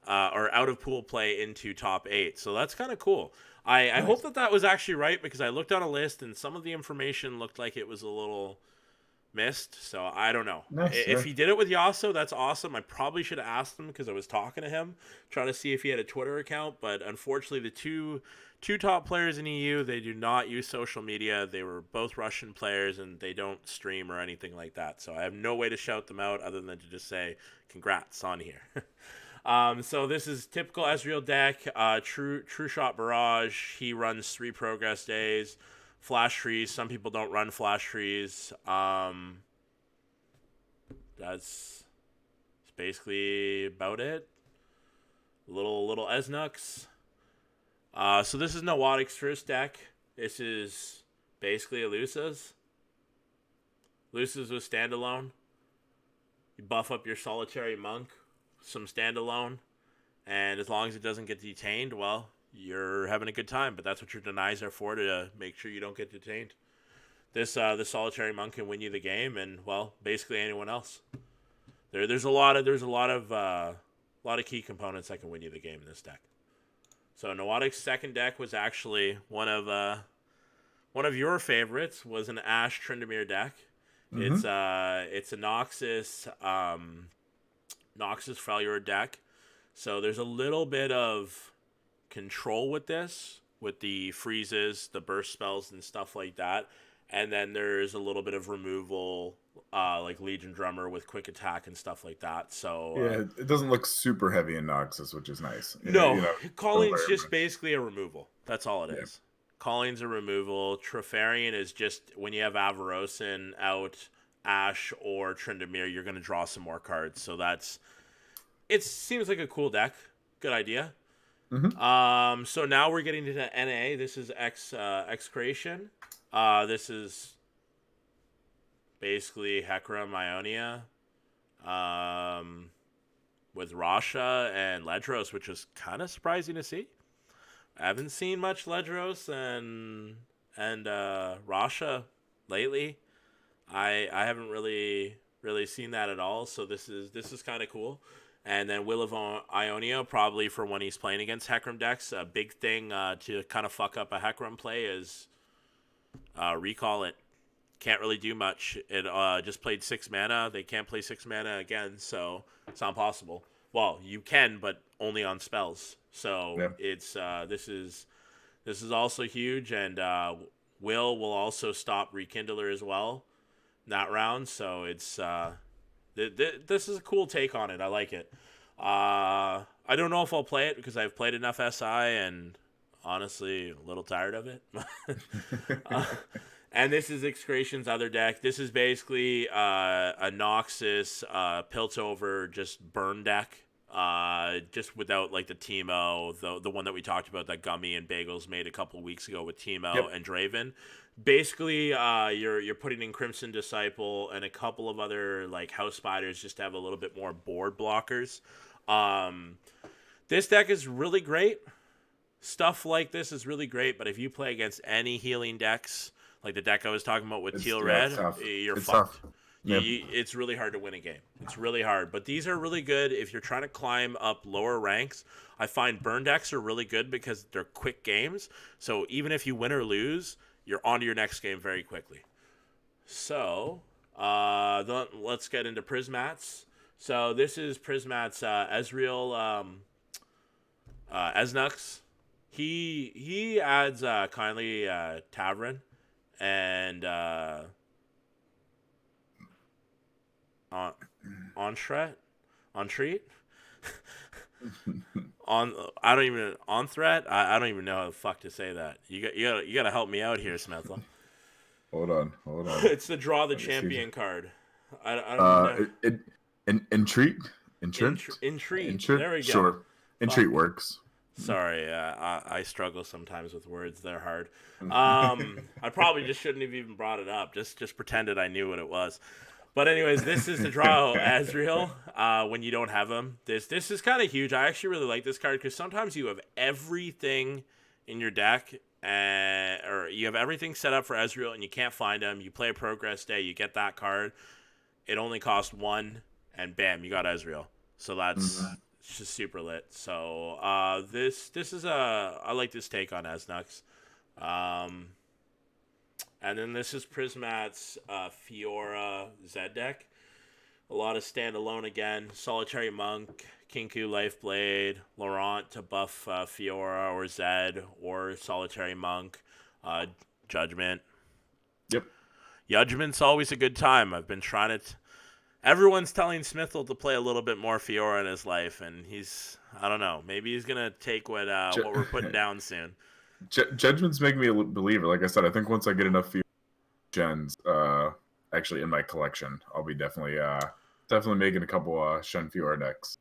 or out of pool play into top 8. So that's kind of cool. I hope that was actually right, because I looked on a list and some of the information looked like it was a little missed. So I don't know. If he did it with Yasuo, that's awesome. I probably should have asked him, because I was talking to him, trying to see if he had a Twitter account. But unfortunately, the two top players in EU, they do not use social media. They were both Russian players, and they don't stream or anything like that. So I have no way to shout them out other than to just say congrats on here. So this is typical Ezreal deck. True Shot Barrage. He runs 3 progress days. Flash trees. Some people don't run flash trees. That's basically about it. Little Esnux. So this is Nawatix first deck. This is basically a Lusa's. Lusa's with standalone. You buff up your solitary monk, some standalone, and as long as it doesn't get detained, well, you're having a good time. But that's what your denies are for, to make sure you don't get detained. This solitary monk can win you the game, and well, basically anyone else. There's a lot of key components that can win you the game in this deck. So Nawatix's second deck was actually one of your favorites. Was an Ashe Tryndamere deck. It's a Noxus Freljord deck. So there's a little bit of control with this, with the freezes, the burst spells, and stuff like that. And then there's a little bit of removal, like Legion Drummer with quick attack and stuff like that. So it doesn't look super heavy in Noxus, which is nice. Calling's just basically a removal. That's all it is. Calling's a removal. Trifarian is just when you have Avarosin out, Ashe or Tryndamere, you're going to draw some more cards. So it seems like a cool deck. Good idea. So now we're getting into NA. This is Execration. This is basically Hecarim Ionia with Rasha and Ledros, which is kind of surprising to see. I haven't seen much Ledros and Rasha lately. I haven't really seen that at all. So this is kind of cool. And then Will of Ionia, probably for when he's playing against Hecarim decks. A big thing to kind of fuck up a Hecarim play is recall it. can't really do much. It just played 6 mana. They can't play 6 mana again, so it's not possible. Well, you can, but only on spells. So Yeah. it's this is also huge, and will also stop Rekindler as well in that round. So it's this is a cool take on it. I like it. I don't know if I'll play it because I've played enough SI and honestly a little tired of it. And this is Execration's other deck. This is basically a Noxus Piltover just burn deck. Just without like the Teemo, the one that we talked about that Gummy and Bagels made a couple weeks ago with Teemo and Draven. Basically, you're putting in Crimson Disciple and a couple of other like House Spiders just to have a little bit more board blockers. This deck is really great. Stuff like this is really great, but if you play against any healing decks, like the deck I was talking about with Teal Red, you're fucked. Yep. It's really hard to win a game. It's really hard. But these are really good if you're trying to climb up lower ranks. I find burn decks are really good because they're quick games. So even if you win or lose, you're on to your next game very quickly. So let's get into Prismats. So this is Prismat's Ezreal Esnux. He adds kindly Tavern and on threat on treat on I don't even on threat I don't even know how the fuck to say that. You gotta help me out here, Smithel. Hold on. It's the draw the champion card. I don't know. Entreat. There we go. Sure. Entreat works. Sorry, I struggle sometimes with words. They're hard. I probably just shouldn't have even brought it up. Just pretended I knew what it was. But anyways, this is the draw Ezreal when you don't have him. This is kind of huge. I actually really like this card because sometimes you have everything in your deck, or you have everything set up for Ezreal and you can't find him. You play a Progress Day, you get that card. It only costs 1, and bam, you got Ezreal. So that's it's just super lit. So this is I like this take on Esnux. And then this is Prismat's Fiora Zed deck. A lot of standalone again. Solitary Monk, Kinku Lifeblade, Laurent to buff Fiora or Zed or Solitary Monk. Judgment. Yep. Judgment's always a good time. I've been trying to... Everyone's telling Smithel to play a little bit more Fiora in his life, and he's... I don't know. Maybe he's going to take what we're putting down soon. Judgment's making me a believer. Like I said, I think once I get enough gens actually in my collection, I'll be definitely making a couple Shen Fiora decks.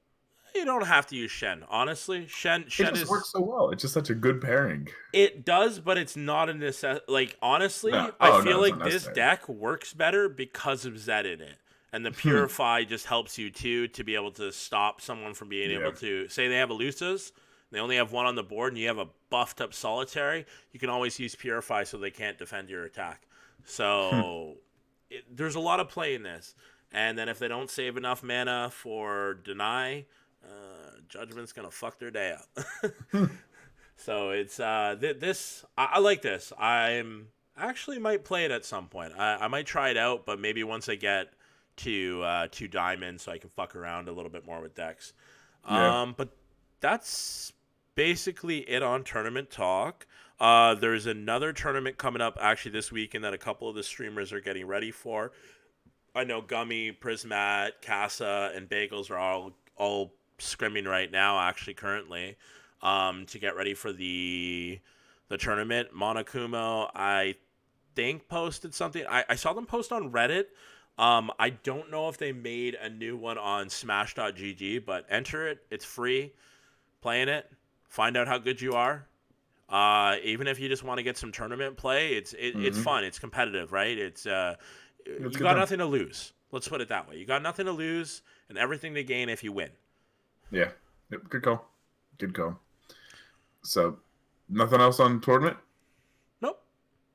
You don't have to use Shen. Honestly, Shen works so well. It's just such a good pairing. It does, but it's not a necessity. Like, honestly, I feel like this deck works better because of Zed in it. And the Purify just helps you, too, to be able to stop someone from being able to... Say they have Elusas, they only have 1 on the board, and you have a buffed-up Solitary, you can always use Purify so they can't defend your attack. So, there's a lot of play in this. And then if they don't save enough mana for Deny, Judgment's going to fuck their day up. So, it's... I like this. I actually might play it at some point. I might try it out, but maybe once I get... to 2 diamonds so I can fuck around a little bit more with decks. But that's basically it on tournament talk. There's another tournament coming up actually this weekend that a couple of the streamers are getting ready for. I know Gummy, Prismat, Casa, and Bagels are all scrimming right now actually currently to get ready for the tournament. Monokuma, I think, posted something. I saw them post on Reddit. I don't know if they made a new one on Smash.gg, but enter it. It's free. Playing it. Find out how good you are. Even if you just want to get some tournament play, it's fun. It's competitive, right? It's you got nothing to lose. Let's put it that way. You got nothing to lose and everything to gain if you win. Yeah. Yep. Good call. So, nothing else on tournament? Nope.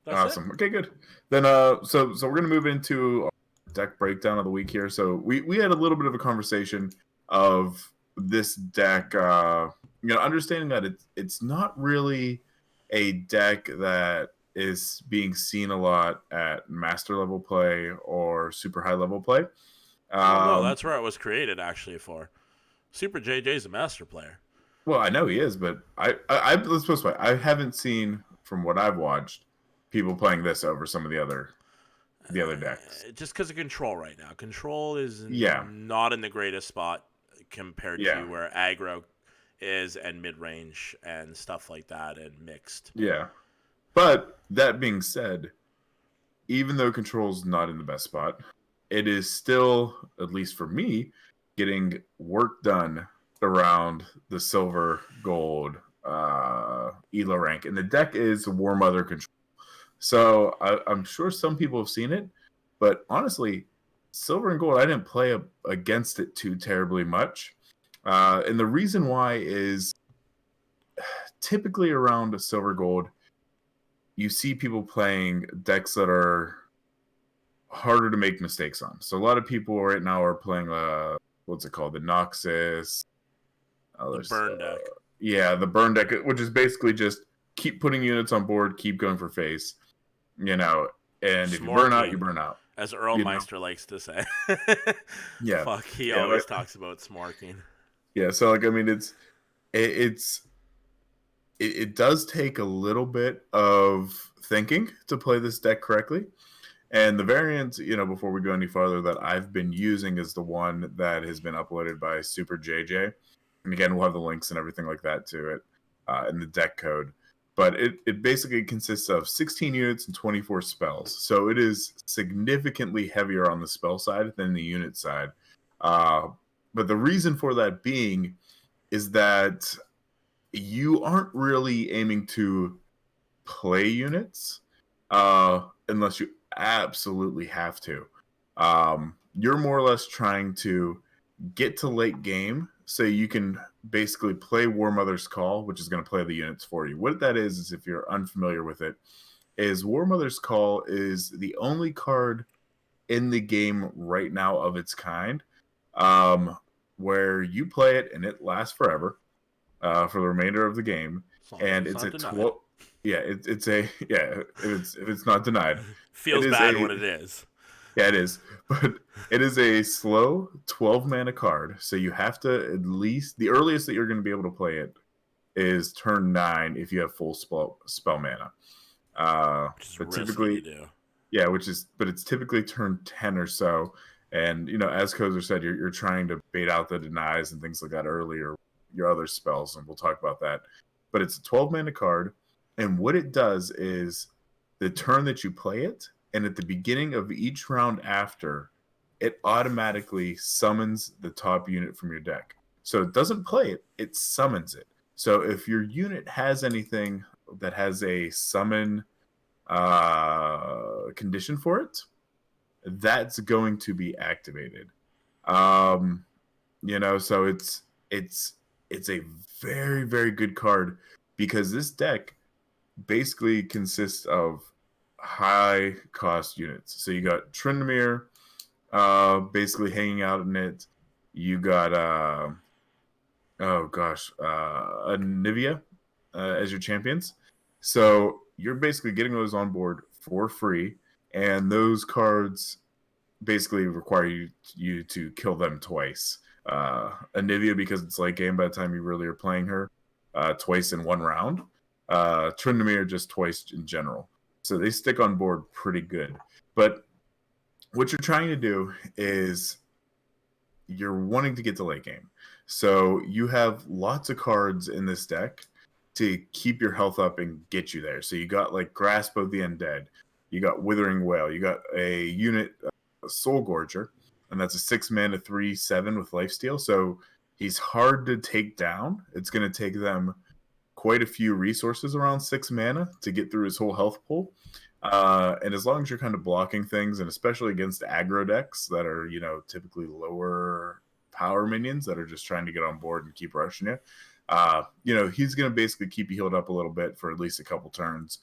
That's awesome. It. Okay, good. Then so we're gonna move into deck breakdown of the week here. So we had a little bit of a conversation of this deck, understanding that it's not really a deck that is being seen a lot at master level play or super high level play. Well, no, that's where it was created actually for. SuperJJ is a master player. Well, I know he is, but let's put it this way: I haven't seen, from what I've watched, people playing this over some of the other decks. Just because of control right now. Control is Yeah. not in the greatest spot compared Yeah. to where aggro is and mid range and stuff like that and mixed. Yeah. But that being said, even though control's not in the best spot, it is still, at least for me, getting work done around the silver, gold, elo rank. And the deck is Warmother Control. So I'm sure some people have seen it, but honestly, silver and gold, I didn't play against it too terribly much. And the reason why is typically around a silver gold, you see people playing decks that are harder to make mistakes on. So a lot of people right now are playing what's it called? The Noxus. The burn deck. Yeah, the burn deck, which is basically just keep putting units on board, keep going for face. And if you burn out, you burn out. As Earl Meister likes to say. Yeah. Fuck, he always talks about smorking. Yeah, so it does take a little bit of thinking to play this deck correctly. And the variant, before we go any farther, that I've been using is the one that has been uploaded by SuperJJ. And again, we'll have the links and everything like that to it in the deck code. But it basically consists of 16 units and 24 spells. So it is significantly heavier on the spell side than the unit side. But the reason for that being is that you aren't really aiming to play units unless you absolutely have to. You're more or less trying to get to late game so you can basically play Warmother's Call, which is going to play the units for you. What that is if you're unfamiliar with it, is Warmother's Call is the only card in the game right now of its kind where you play it and it lasts forever for the remainder of the game. And it's a 12. Yeah, if it's not denied. Feels bad when it is. Yeah, it is. But it is a slow 12 mana card. So you have to at least, the earliest that you're going to be able to play it is turn 9 if you have full spell mana. Which is but risky typically, to do. Yeah, but it's typically turn 10 or so. And, as Cozer said, you're trying to bait out the denies and things like that earlier, your other spells, and we'll talk about that. But it's a 12 mana card. And what it does is the turn that you play it, and at the beginning of each round after, it automatically summons the top unit from your deck. So it doesn't play it, it summons it. So if your unit has anything that has a summon condition for it, that's going to be activated. So it's a very, very good card because this deck basically consists of high cost units. So you got Tryndamere basically hanging out in it. You got Anivia as your champions. So you're basically getting those on board for free, and those cards basically require you to kill them twice. Anivia, because it's late game by the time you really are playing her, twice in one round. Tryndamere just twice in general. So they stick on board pretty good. But what you're trying to do is you're wanting to get to late game. So you have lots of cards in this deck to keep your health up and get you there. So you got like Grasp of the Undead. You got Withering Wail. You got a unit, Soul Gorger, and that's a 6 mana 3/7 with lifesteal. So he's hard to take down. It's going to take them quite a few resources around 6 mana to get through his whole health pool. And as long as you're kind of blocking things, and especially against aggro decks that are, typically lower power minions that are just trying to get on board and keep rushing you, he's going to basically keep you healed up a little bit for at least a couple turns.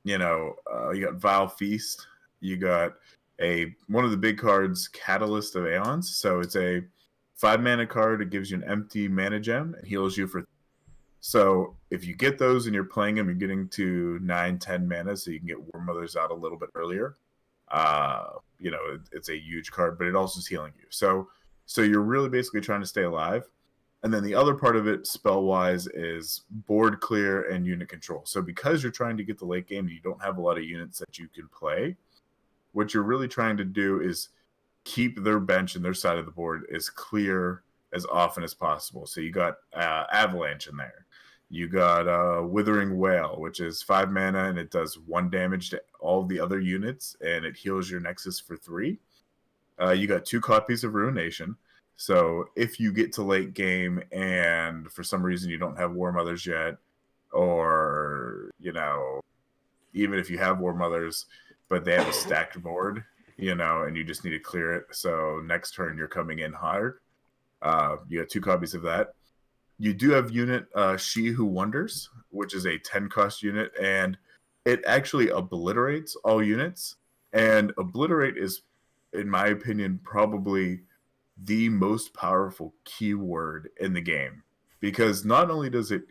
You got Vile Feast. You got one of the big cards, Catalyst of Aeons. So it's a 5 mana card. It gives you an empty mana gem and heals you for So if you get those and you're playing them, you're getting to 9-10 mana, so you can get Warmothers out a little bit earlier. It's a huge card, but it also is healing you. So you're really basically trying to stay alive. And then the other part of it, spell-wise, is board clear and unit control. So because you're trying to get the late game and you don't have a lot of units that you can play, what you're really trying to do is keep their bench and their side of the board as clear as often as possible. So you got Avalanche in there. You got Withering Whale, which is 5 mana, and it does 1 damage to all the other units, and it heals your Nexus for 3. You got 2 copies of Ruination. So if you get to late game and for some reason you don't have Warmothers yet, or, even if you have Warmothers, but they have a stacked board, and you just need to clear it. So next turn you're coming in hard. You got 2 copies of that. You do have unit She Who Wonders, which is a 10 cost unit, and it actually obliterates all units. And obliterate is, in my opinion, probably the most powerful keyword in the game, because not only does it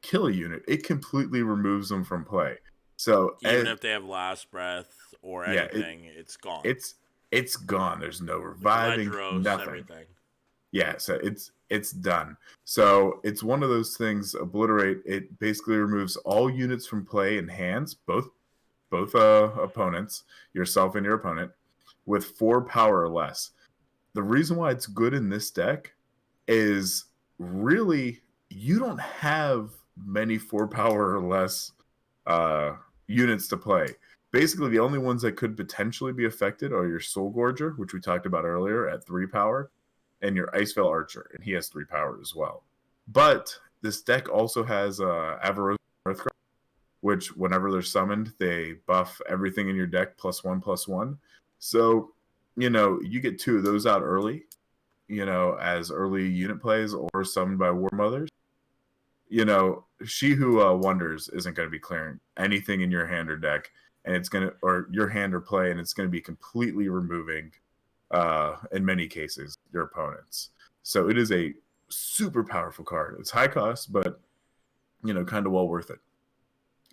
kill a unit, it completely removes them from play. So even if they have last breath or anything, it's gone. It's gone. There's no reviving, nothing. Everything. Yeah, so it's done. So it's one of those things. Obliterate, it basically removes all units from play and hands, both opponents, yourself and your opponent, with 4 power or less. The reason why it's good in this deck is really you don't have many 4 power or less units to play. Basically, the only ones that could potentially be affected are your Soul Gorger, which we talked about earlier at 3 power, and your Icevale Archer, and he has 3 power as well. But this deck also has Avarosa Earthcry, which whenever they're summoned, they buff everything in your deck +1/+1. So, you get 2 of those out early, as early unit plays or summoned by Warmothers. She Who Wonders isn't going to be clearing anything in your hand or deck, and it's going to, or your hand or play, and it's going to be completely removing, in many cases, your opponents. So it is a super powerful card. It's high cost, but, kind of well worth it.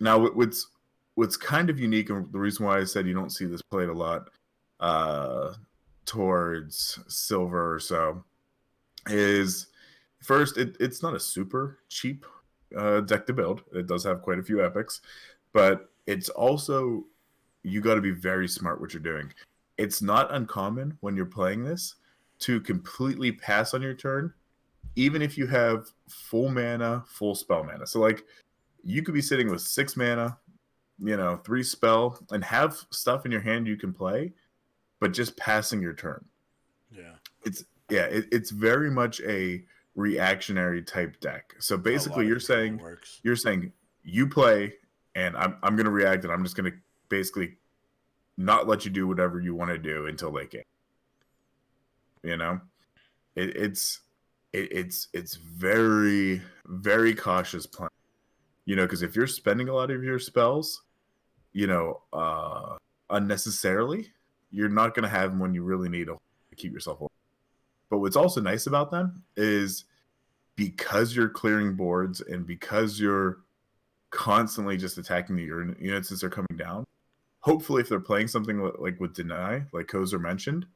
Now, what's kind of unique, and the reason why I said you don't see this played a lot towards silver or so, is first, it's not a super cheap deck to build. It does have quite a few epics, but it's also, you got to be very smart what you're doing. It's not uncommon when you're playing this to completely pass on your turn, even if you have full mana, full spell mana. So, you could be sitting with 6 mana, 3 spell, and have stuff in your hand you can play, but just passing your turn. Yeah. It's very much a reactionary type deck. So basically you're saying you play and I'm going to react, and I'm just going to basically not let you do whatever you want to do until late game. It's very, very cautious playing. Because if you're spending a lot of your spells, unnecessarily, you're not going to have them when you really need to keep yourself alive. But what's also nice about them is because you're clearing boards and because you're constantly just attacking the units as they're coming down, hopefully if they're playing something like with Deny, like Cozer mentioned,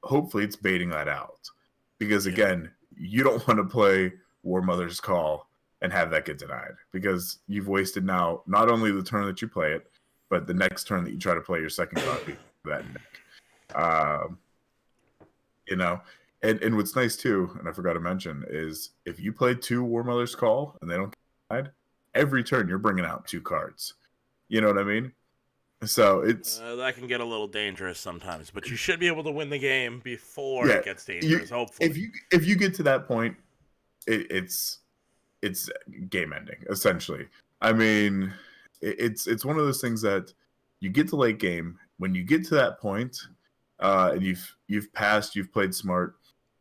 hopefully it's baiting that out. Because again, you don't want to play Warmother's Call and have that get denied, because you've wasted now not only the turn that you play it, but the next turn that you try to play your second copy of that deck. And what's nice too, and I forgot to mention, is if you play 2 Warmother's Call and they don't get denied, every turn you're bringing out 2 cards. You know what I mean? So it's that can get a little dangerous sometimes, but you should be able to win the game before it gets dangerous. Hopefully, if you get to that point, it's game ending essentially. I mean, it's one of those things that you get to late game. When you get to that point, and you've passed, you've played smart.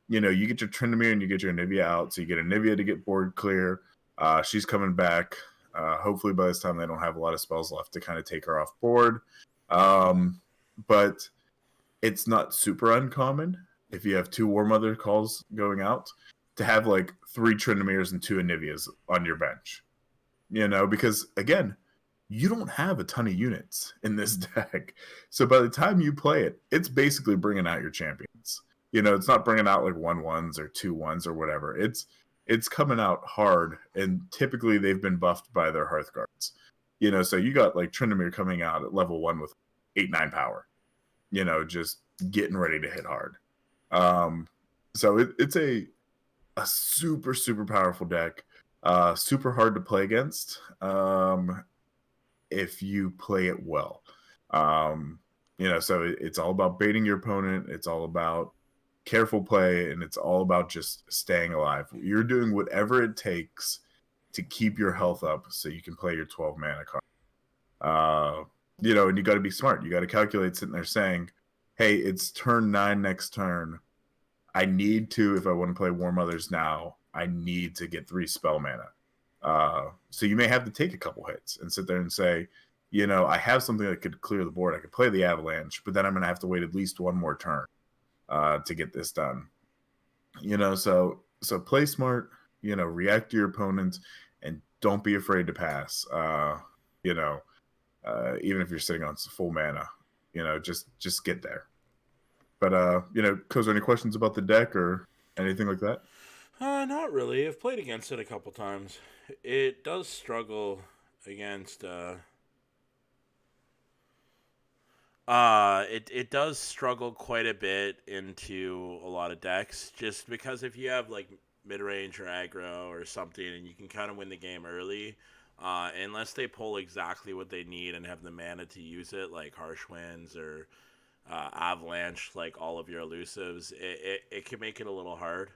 You get your Tryndamere and you get your Anivia out, so you get Anivia to get board clear. She's coming back. Hopefully by this time they don't have a lot of spells left to kind of take her off board. But it's not super uncommon if you have 2 Warmother calls going out to have like 3 Tryndamirs and 2 Anivias on your bench. Because again, you don't have a ton of units in this deck. So by the time you play it, it's basically bringing out your champions. It's not bringing out like 1/1s or 2/1s or whatever. It's coming out hard, and typically they've been buffed by their Hearthguards. So you got like Tryndamere coming out at level 1 with 8/9 power. Just getting ready to hit hard. So it's a super, super powerful deck. Super hard to play against if you play it well. So it's all about baiting your opponent. It's all about careful play, and it's all about just staying alive. You're doing whatever it takes to keep your health up so you can play your 12 mana card. And you got to be smart. You got to calculate sitting there saying, hey, it's turn 9 next turn. I need to, if I want to play Warmothers now, I need to get 3 spell mana. So you may have to take a couple hits and sit there and say, I have something that could clear the board. I could play the Avalanche, but then I'm going to have to wait at least one more turn to get this done. So play smart, react to your opponents, and don't be afraid to pass. Even if you're sitting on full mana, just get there. But, Cozer, any questions about the deck or anything like that? Not really. I've played against it a couple times. It does struggle against, it does struggle quite a bit into a lot of decks, just because if you have, like, mid-range or aggro or something and you can kind of win the game early, unless they pull exactly what they need and have the mana to use it, like Harsh Winds or Avalanche, like all of your elusives, it can make it a little hard.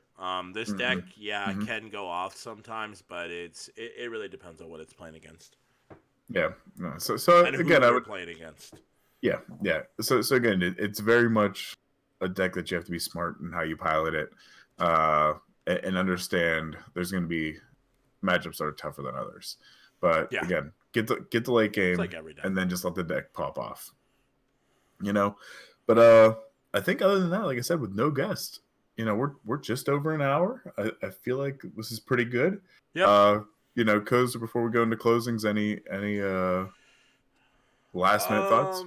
This deck, can go off sometimes, but it really depends on what it's playing against. Yeah. No. So and again, I would play it against. Yeah. So again, it's very much a deck that you have to be smart in how you pilot it, and understand there's going to be matchups that are tougher than others. But again, get the late game, like every deck, and then just let the deck pop off. But I think other than that, like I said, with no guest, we're just over an hour. I feel like this is pretty good. Yeah. Cozer, before we go into closings, any last minute thoughts?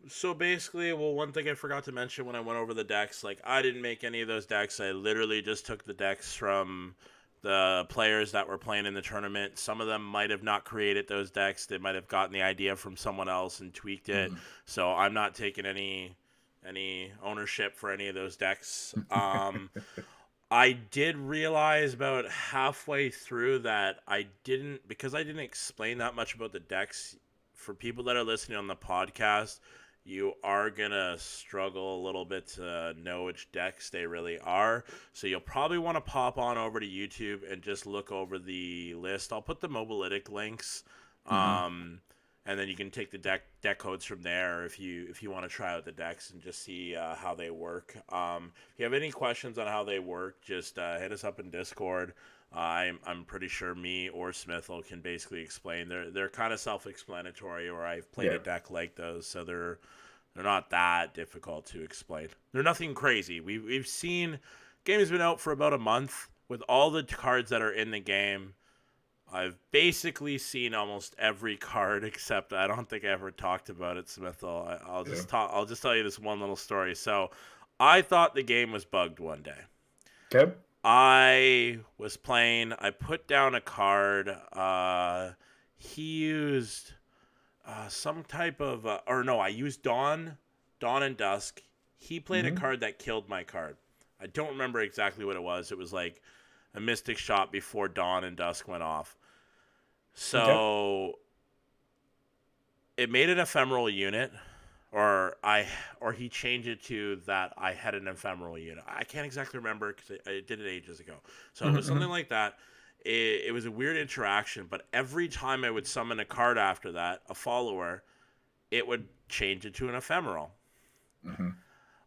So basically, one thing I forgot to mention when I went over the decks, like I didn't make any of those decks. I literally just took the decks from the players that were playing in the tournament. Some of them might have not created those decks. They might have gotten the idea from someone else and tweaked it. So I'm not taking any ownership for any of those decks. I did realize about halfway through that because I didn't explain that much about the decks. For people that are listening on the podcast, you are going to struggle a little bit to know which decks they really are. So you'll probably want to pop on over to YouTube and just look over the list. I'll put the Mobilytic links, and then you can take the deck codes from there if you want to try out the decks and just see how they work. If you have any questions on how they work, just hit us up in Discord. I'm pretty sure me or Smithel can basically explain. They're kind of self-explanatory, or I've played a deck like those, so they're not that difficult to explain. They're nothing crazy. We've seen game's been out for about a month with all the cards that are in the game. I've basically seen almost every card, except I don't think I ever talked about it, Smithel. I'll just tell you this one little story. So, I thought the game was bugged one day. Okay. I was playing. I put down a card. He used some type of, I used Dawn and Dusk. He played a card that killed my card. I don't remember exactly what it was. It was like a Mystic Shot before Dawn and Dusk went off. So it made an ephemeral unit, or he changed it to that I had an ephemeral unit. I can't exactly remember because I did it ages ago. So it was something like that. It was a weird interaction, but every time I would summon a card after that, a follower, it would change it to an ephemeral.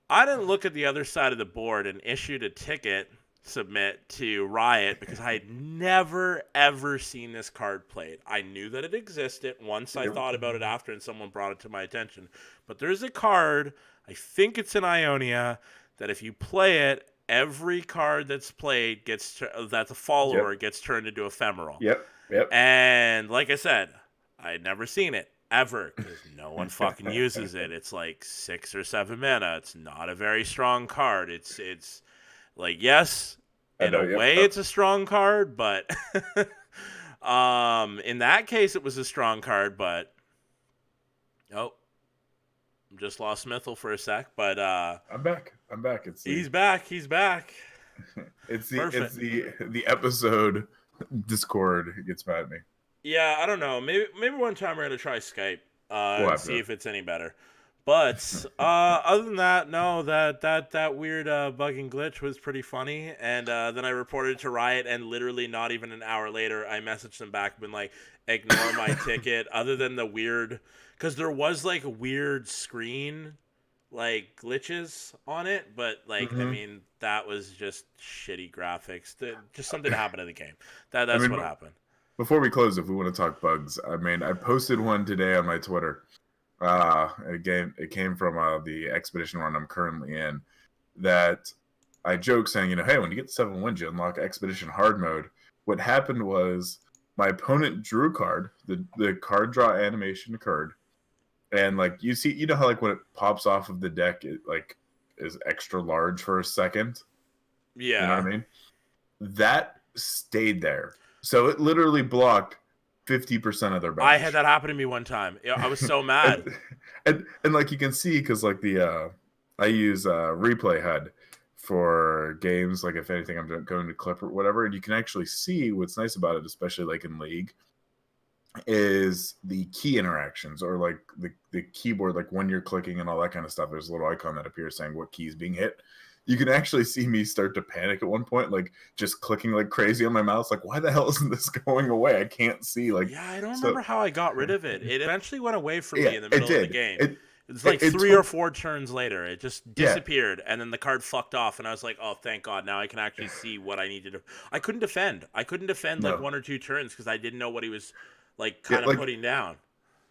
I didn't look at the other side of the board and issued a ticket submit to Riot because I had never ever seen this card played. I knew that it existed once I thought about it after and someone brought it to my attention. But there's a card, I think it's in Ionia, that if you play it every card that's played that the follower gets turned into ephemeral. Yep. And like I said, I had never seen it ever because no one fucking uses it. It's like 6 or 7 mana. It's not a very strong card. It's like, yes, in a way it's a strong card, but in that case it was a strong card, but just lost Smithel for a sec, but I'm back. He's back. It's the episode Discord gets mad at me. Yeah, I don't know. Maybe one time we're gonna try Skype and see if it's any better. But other than that, no, that weird bug and glitch was pretty funny. And then I reported it to Riot, and literally not even an hour later, I messaged them back, been like, ignore my ticket. Other than the weird, because there was like weird screen like glitches on it, but like I mean that was just shitty graphics. Just something happened in the game. That's what happened. Before we close, if we want to talk bugs, I mean, I posted one today on my Twitter. It came from the expedition run I'm currently in. That I joke saying, hey, when you get 7 wins, you unlock expedition hard mode. What happened was my opponent drew a card. The card draw animation occurred, and like you know how like when it pops off of the deck, it like is extra large for a second. Yeah, you know what I mean. That stayed there. So it literally blocked 50% of their bench. I had that happen to me one time. I was so mad. and like you can see, because like I use Replay HUD for games. Like if anything, I'm going to clip or whatever, and you can actually see what's nice about it, especially like in League, is the key interactions or like the keyboard, like when you're clicking and all that kind of stuff. There's a little icon that appears saying what key is being hit. You can actually see me start to panic at one point, like just clicking like crazy on my mouse. Like, why the hell isn't this going away? I can't see. Like, yeah, I don't remember how I got rid of it. It eventually went away from me in the middle of the game. It's like 3 or 4 turns later. It just disappeared, and then the card fucked off, and I was like, oh, thank God. Now I can actually see what I needed to. I couldn't defend like 1 or 2 turns because I didn't know what he was like kind of putting down.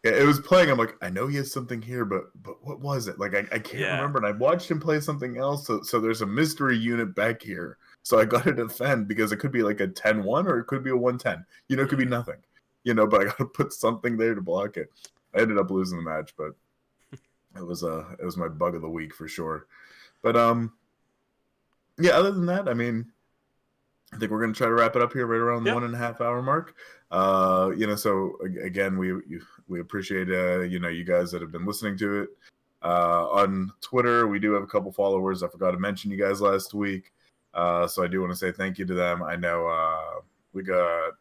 Yeah, it was playing. I'm like, I know he has something here, but what was it? Like, I can't remember. And I watched him play something else. So there's a mystery unit back here. So I got to defend because it could be like a 10-1 or it could be a 1-10. It could be nothing. But I got to put something there to block it. I ended up losing the match, but it was my bug of the week for sure. But yeah. Other than that, I mean, I think we're going to try to wrap it up here right around the 1.5 hour mark. So again, we appreciate, you guys that have been listening to it. On Twitter, we do have a couple followers. I forgot to mention you guys last week. So I do want to say thank you to them. I know we got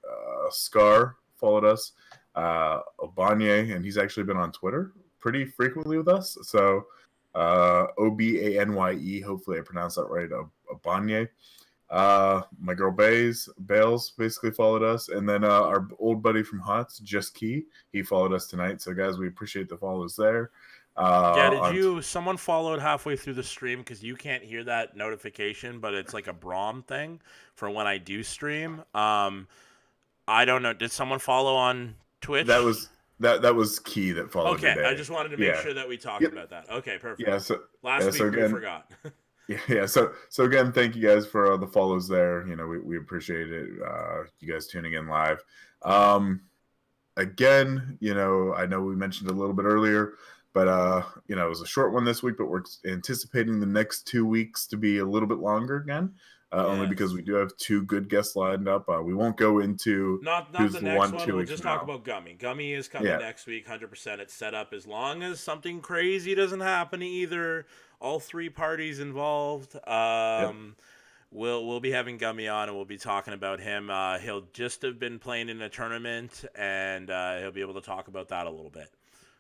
Scar followed us, Obanye, and he's actually been on Twitter pretty frequently with us. So Obanye, hopefully I pronounced that right, Obanye. My girl Bales basically followed us, and then our old buddy from HOTS, Just Key, he followed us tonight. So guys, we appreciate the follows there. Someone followed halfway through the stream because you can't hear that notification, but it's like a Braum thing for when I do stream. I don't know. Did someone follow on Twitch? That was Key that followed. Okay, today. I just wanted to make sure that we talked about that. Okay, perfect. Yeah. So last week we forgot. Yeah. So again, thank you guys for the follows there. We appreciate it. You guys tuning in live. Again, I know we mentioned a little bit earlier, but it was a short one this week, but we're anticipating the next 2 weeks to be a little bit longer again. Only because we do have 2 good guests lined up. We won't go into not the next one. We'll just talk about Gummy. Gummy is coming next week, 100%. It's set up as long as something crazy doesn't happen to either all 3 parties involved. We'll be having Gummy on, and we'll be talking about him. He'll just have been playing in a tournament, and he'll be able to talk about that a little bit.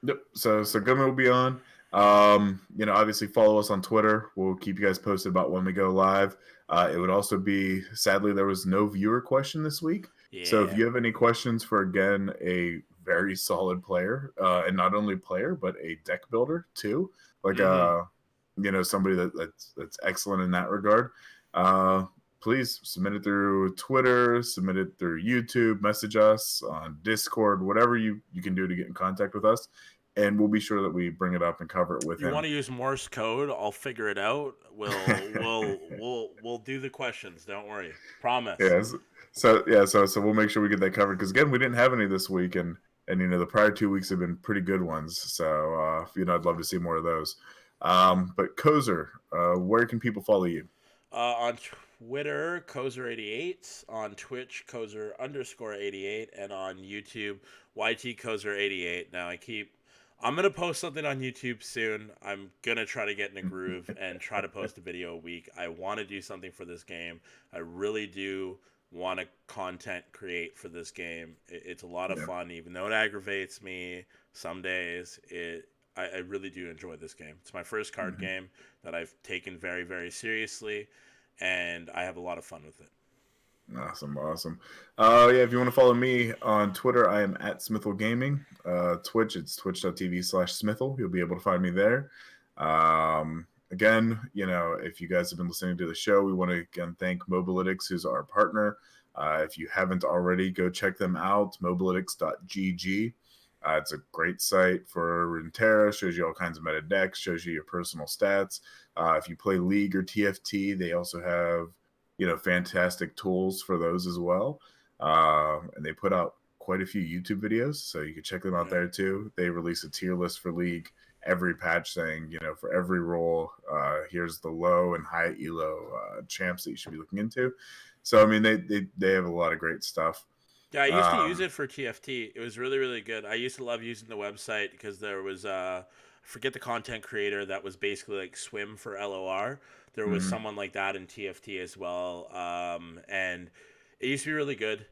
Yep. So Gummy will be on. Obviously follow us on Twitter. We'll keep you guys posted about when we go live. It would also be, sadly, there was no viewer question this week. Yeah. So if you have any questions for, again, a very solid player, and not only player, but a deck builder too, like, somebody that's excellent in that regard, please submit it through Twitter, submit it through YouTube, message us on Discord, whatever you can do to get in contact with us. and we'll be sure that we bring it up and cover it with You him. want to use Morse code? I'll figure it out. We'll do the questions. Don't worry. Promise. Yes. So we'll make sure we get that covered because again, we didn't have any this week, and the prior 2 weeks have been pretty good ones. So I'd love to see more of those. But Cozer, where can people follow you? On Twitter, Cozer88. On Twitch, Cozer_88, and on YouTube, YTCozer88. Now I'm gonna post something on YouTube soon. I'm gonna try to get in a groove and try to post a video a week. I want to do something for this game. I really do want to content create for this game. It's a lot of fun, even though it aggravates me some days. I really do enjoy this game. It's my first card game that I've taken very, very seriously, and I have a lot of fun with it. Awesome. If you want to follow me on Twitter, I am at Smithel Gaming. Twitch, it's twitch.tv/Smithel. You'll be able to find me there. Again, if you guys have been listening to the show, we want to again thank Mobalytics, who's our partner. If you haven't already, go check them out, mobalytics.gg. It's a great site for Runeterra, shows you all kinds of meta decks, shows you your personal stats. If you play League or TFT, they also have fantastic tools for those as well. And they put out quite a few YouTube videos, so you can check them out there too. They release a tier list for League every patch saying, for every role, here's the low and high elo champs that you should be looking into. So, they have a lot of great stuff. Yeah, I used to use it for TFT. It was really, really good. I used to love using the website because there was, I forget the content creator that was basically like Swim for LOR. There was someone like that in TFT as well. And it used to be really good.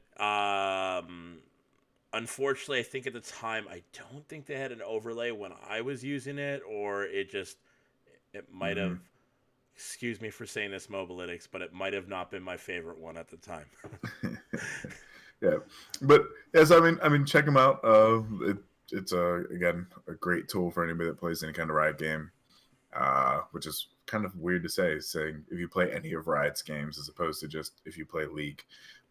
Unfortunately, I think at the time, I don't think they had an overlay when I was using it, or it might have, excuse me for saying this, Mobalytics, but it might have not been my favorite one at the time. Yeah, but yes, check them out. It's again a great tool for anybody that plays any kind of Riot game, which is kind of weird to saying if you play any of Riot's games as opposed to just if you play League.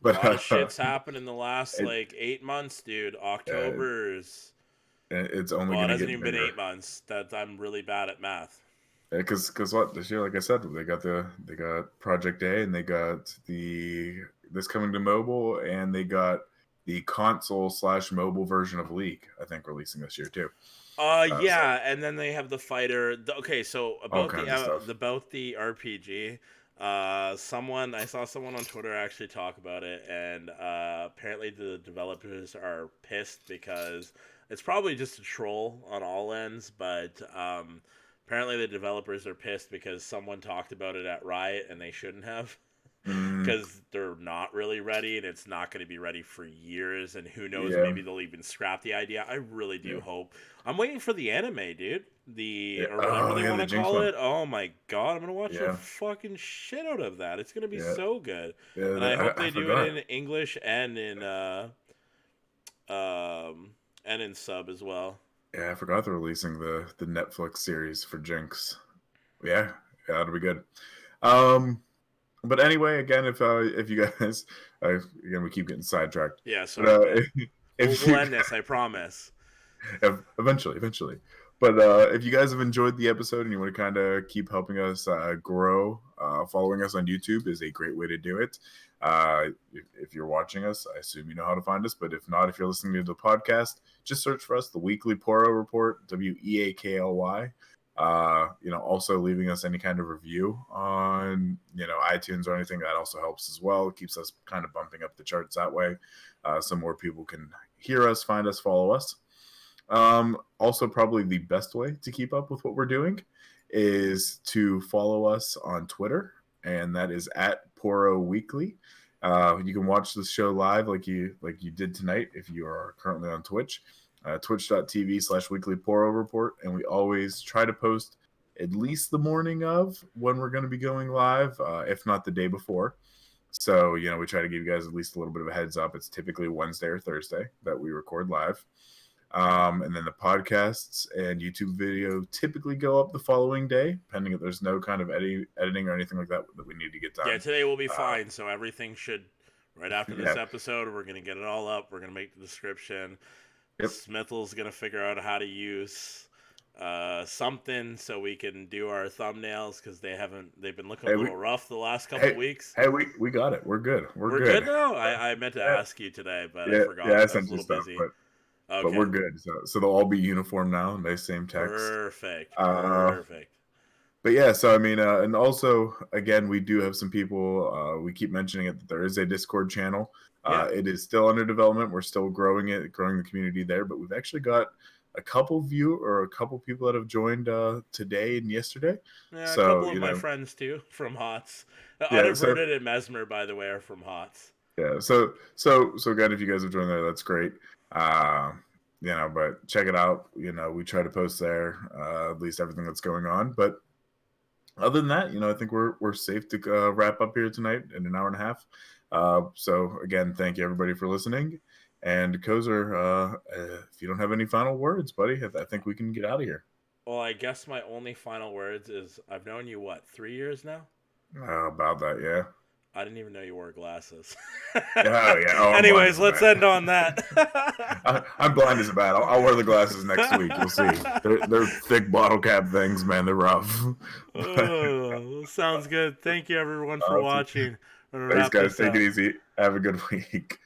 But a lot of shit's happened in the last 8 months, dude. October's. It's only. Well, it hasn't even been 8 months. That I'm really bad at math. Because what this year, like I said, they got Project A, and they got this coming to mobile, and they got the console/mobile version of League, I think, releasing this year too. And then they have the fighter. So about the RPG, I saw someone on Twitter actually talk about it, and apparently the developers are pissed because it's probably just a troll on all ends, but apparently the developers are pissed because someone talked about it at Riot and they shouldn't have. Because they're not really ready, and it's not going to be ready for years, and who knows, maybe they'll even scrap the idea. I really do hope. I'm waiting for the anime, dude. Or whatever they want to call it. Oh my god, I'm going to watch the fucking shit out of that. It's going to be so good. And I hope they do it in English and in sub as well. Yeah, I forgot they're releasing the Netflix series for Jinx. Yeah, that'll be good. But anyway, again, if you guys, again, we keep getting sidetracked. Yeah, so we'll end this, I promise. Eventually. But if you guys have enjoyed the episode and you want to kind of keep helping us grow, following us on YouTube is a great way to do it. If you're watching us, I assume you know how to find us. But if not, if you're listening to the podcast, just search for us, the Weekly Poro Report, WEAKLY. Also leaving us any kind of review on, iTunes or anything, that also helps as well. It keeps us kind of bumping up the charts that way. So more people can hear us, find us, follow us. Also, probably the best way to keep up with what we're doing is to follow us on Twitter, and that is at Poro Weekly. You can watch the show live like you did tonight if you are currently on Twitch. Twitch.tv/Weekly Poro Report, and we always try to post at least the morning of when we're going to be going live, if not the day before. So, we try to give you guys at least a little bit of a heads up. It's typically Wednesday or Thursday that we record live. And then the podcasts and YouTube video typically go up the following day, pending if there's no kind of editing or anything like that we need to get done. Yeah, today will be fine, so everything should, right after this episode, we're going to get it all up. We're going to make the description. Yep. Smithel's gonna figure out how to use something so we can do our thumbnails because they've been looking a little rough the last couple weeks. Hey, we got it. We're good. We're good now. I meant to Yeah. ask you today, but Yeah, I forgot. I I sent was a you little stuff, busy. but we're good. So they'll all be uniform now. Nice same text. Perfect. But yeah, so I mean, and also again, we do have some people. We keep mentioning it that there is a Discord channel. It is still under development. We're still growing the community there. But we've actually got a couple people that have joined today and yesterday. Yeah, so, a couple of my friends too from HOTS. Uninverted and Mesmer, by the way, are from HOTS. Yeah. So again, if you guys have joined there, that's great. But check it out. We try to post there at least everything that's going on. But other than that, I think we're safe to wrap up here tonight in an hour and a half. So again, thank you everybody for listening. And Cozer, if you don't have any final words, buddy, I think we can get out of here. Well, I guess my only final words is I've known you, 3 years now? About that, yeah. I didn't even know you wore glasses. Anyways, let's end on that. I'm blind as a bat. I'll wear the glasses next week. You'll see. They're thick bottle cap things, man. They're rough. Sounds good. Thank you, everyone, for watching. Thanks, guys. Take it easy. Have a good week.